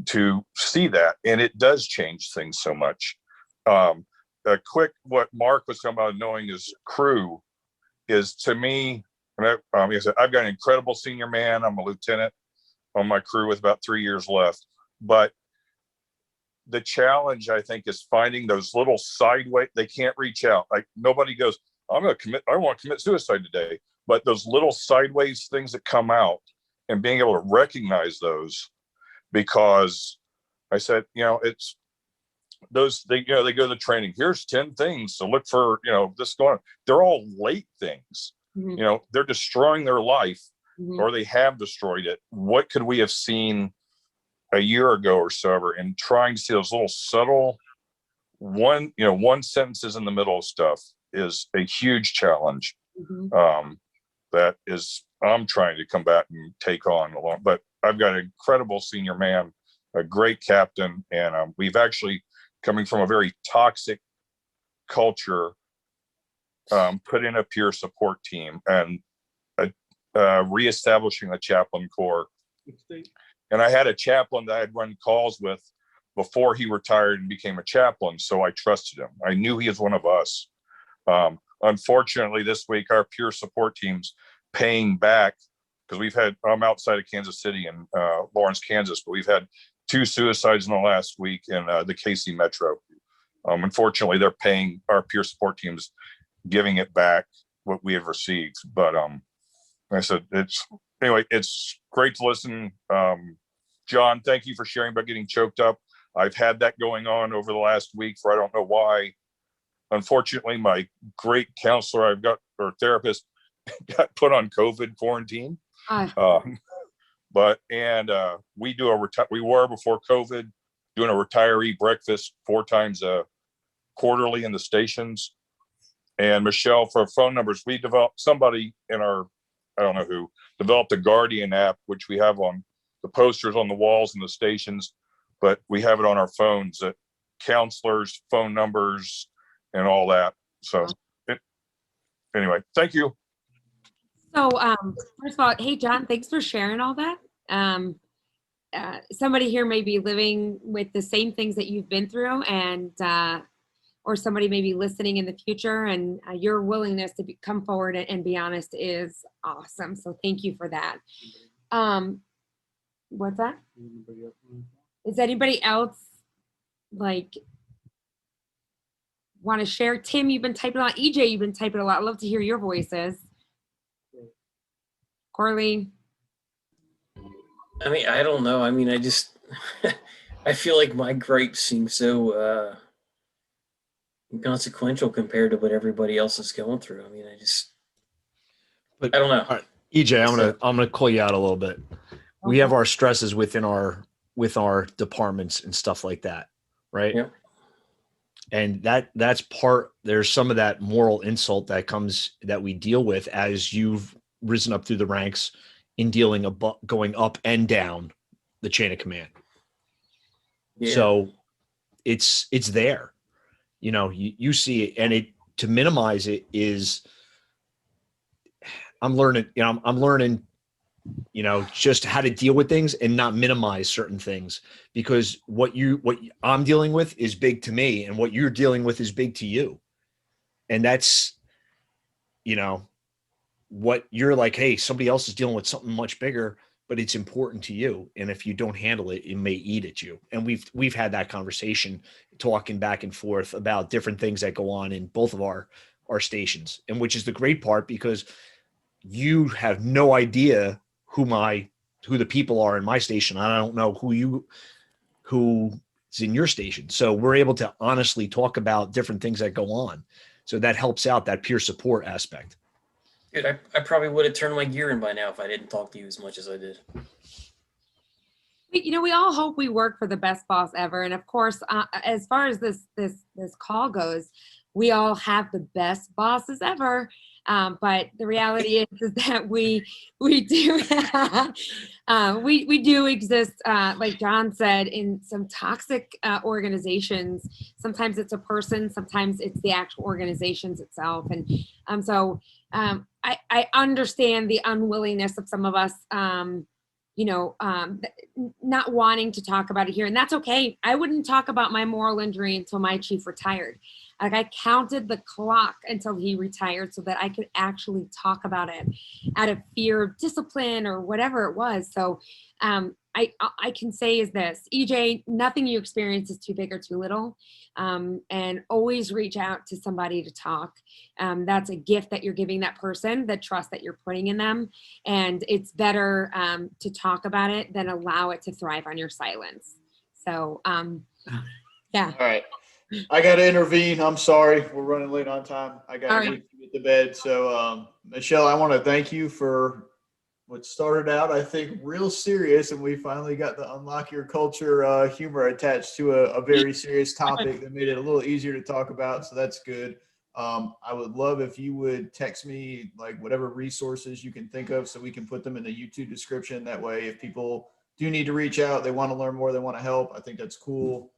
to see that. And it does change things so much. A quick, what Mark was talking about knowing his crew is, to me, he said, I've got an incredible senior man. I'm a lieutenant on my crew with about 3 years left. But the challenge, I think, is finding those little sideways, they can't reach out. Like, nobody goes, I want to commit suicide today. But those little sideways things that come out, and being able to recognize those, because I said, it's those, they go to the training. Here's 10 things to look for, this going on. They're all late things. They're destroying their life, or they have destroyed it. What could we have seen a year ago or so, and trying to see those little subtle one sentences in the middle of stuff is a huge challenge. That is, I'm trying to combat and take on along. But I've got an incredible senior man, a great captain, and we've actually, coming from a very toxic culture, put in a peer support team and reestablishing a chaplain corps. And I had a chaplain that I had run calls with before he retired and became a chaplain, so I trusted him. I knew he was one of us. Unfortunately, this week, our peer support team's paying back, because I'm outside of Kansas City in Lawrence, Kansas, but we've had 2 suicides in the last week in the KC Metro. Unfortunately, they're paying our peer support teams, giving it back what we have received. But I said, it's great to listen. John, thank you for sharing about getting choked up. I've had that going on over the last week for I don't know why. Unfortunately, my great counselor therapist got put on COVID quarantine. We were before COVID doing a retiree breakfast 4 times quarterly in the stations. And Michelle, for phone numbers, we developed, somebody in our, I don't know who, developed a Guardian app, which we have on the posters on the walls in the stations, but we have it on our phones, that counselors, phone numbers, and all that. So anyway, thank you. So first of all, hey, John, thanks for sharing all that. Somebody here may be living with the same things that you've been through, and or somebody may be listening in the future, and your willingness to come forward and be honest is awesome. So thank you for that. What's that? Is anybody else want to share? Tim, you've been typing a lot. EJ, you've been typing a lot. I'd love to hear your voices. Corley. I mean, I don't know. I mean, I just, I feel like my gripes seem so inconsequential compared to what everybody else is going through. I mean, I don't know. All right, EJ, I'm gonna call you out a little bit. We have our stresses with our departments and stuff like that, right? Yeah. And that's there's some of that moral insult that we deal with as you've risen up through the ranks in going up and down the chain of command. Yeah. So it's there, you see it, and to minimize it is, I'm learning, just how to deal with things and not minimize certain things, because what I'm dealing with is big to me, and what you're dealing with is big to you. And that's, what you're like, hey, somebody else is dealing with something much bigger, but it's important to you. And if you don't handle it, it may eat at you. And we've had that conversation, talking back and forth about different things that go on in both of our stations, and which is the great part, because you have no idea who the people are in my station. I don't know who's in your station. So we're able to honestly talk about different things that go on. So that helps out that peer support aspect. Dude, I probably would have turned my gear in by now if I didn't talk to you as much as I did. We all hope we work for the best boss ever. And of course, as far as this call goes, we all have the best bosses ever. But the reality is that we do we do exist, like John said, in some toxic organizations. Sometimes it's a person, sometimes it's the actual organizations itself. And so I understand the unwillingness of some of us not wanting to talk about it here. And that's okay. I wouldn't talk about my moral injury until my chief retired. Like, I counted the clock until he retired so that I could actually talk about it out of fear of discipline or whatever it was. So I can say is this, EJ, nothing you experience is too big or too little. And always reach out to somebody to talk. That's a gift that you're giving that person, the trust that you're putting in them. And it's better to talk about it than allow it to thrive on your silence. So, yeah. All right. I got to intervene. I'm sorry. We're running late on time. I got to get to bed. So, Michelle, I want to thank you for what started out, I think, real serious, and we finally got the Unlock Your Culture humor attached to a very serious topic that made it a little easier to talk about. So that's good. I would love if you would text me like whatever resources you can think of so we can put them in the YouTube description. That way, if people do need to reach out, they want to learn more, they want to help, I think that's cool.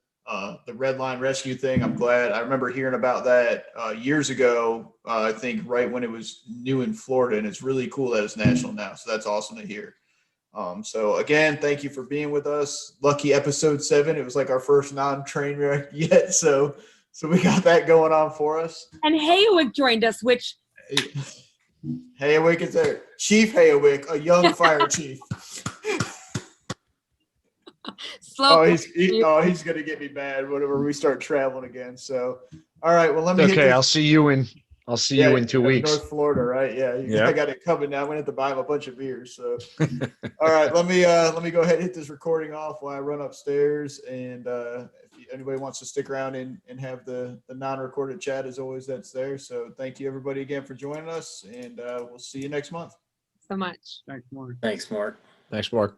The Red Line Rescue thing, I'm glad. I remember hearing about that years ago, I think right when it was new in Florida, and it's really cool that it's national now. So that's awesome to hear. So again, thank you for being with us. Lucky episode 7. It was like our first non-train wreck yet. So we got that going on for us. And Hayowick joined us, which Hayowick is there. Chief Hayowick, a young fire chief. He's gonna get me mad whenever we start traveling again. So, all right. Well, let me. Okay, I'll see you in 2 weeks. North Florida, right? Yeah. I got it coming now. I'm gonna have to buy him a bunch of beers. So, all right. Let me go ahead and hit this recording off while I run upstairs. And if anybody wants to stick around and have the non-recorded chat, as always, that's there. So, thank you everybody again for joining us, and we'll see you next month. so much. Thanks, Mark. Thanks, Mark. Thanks, Mark.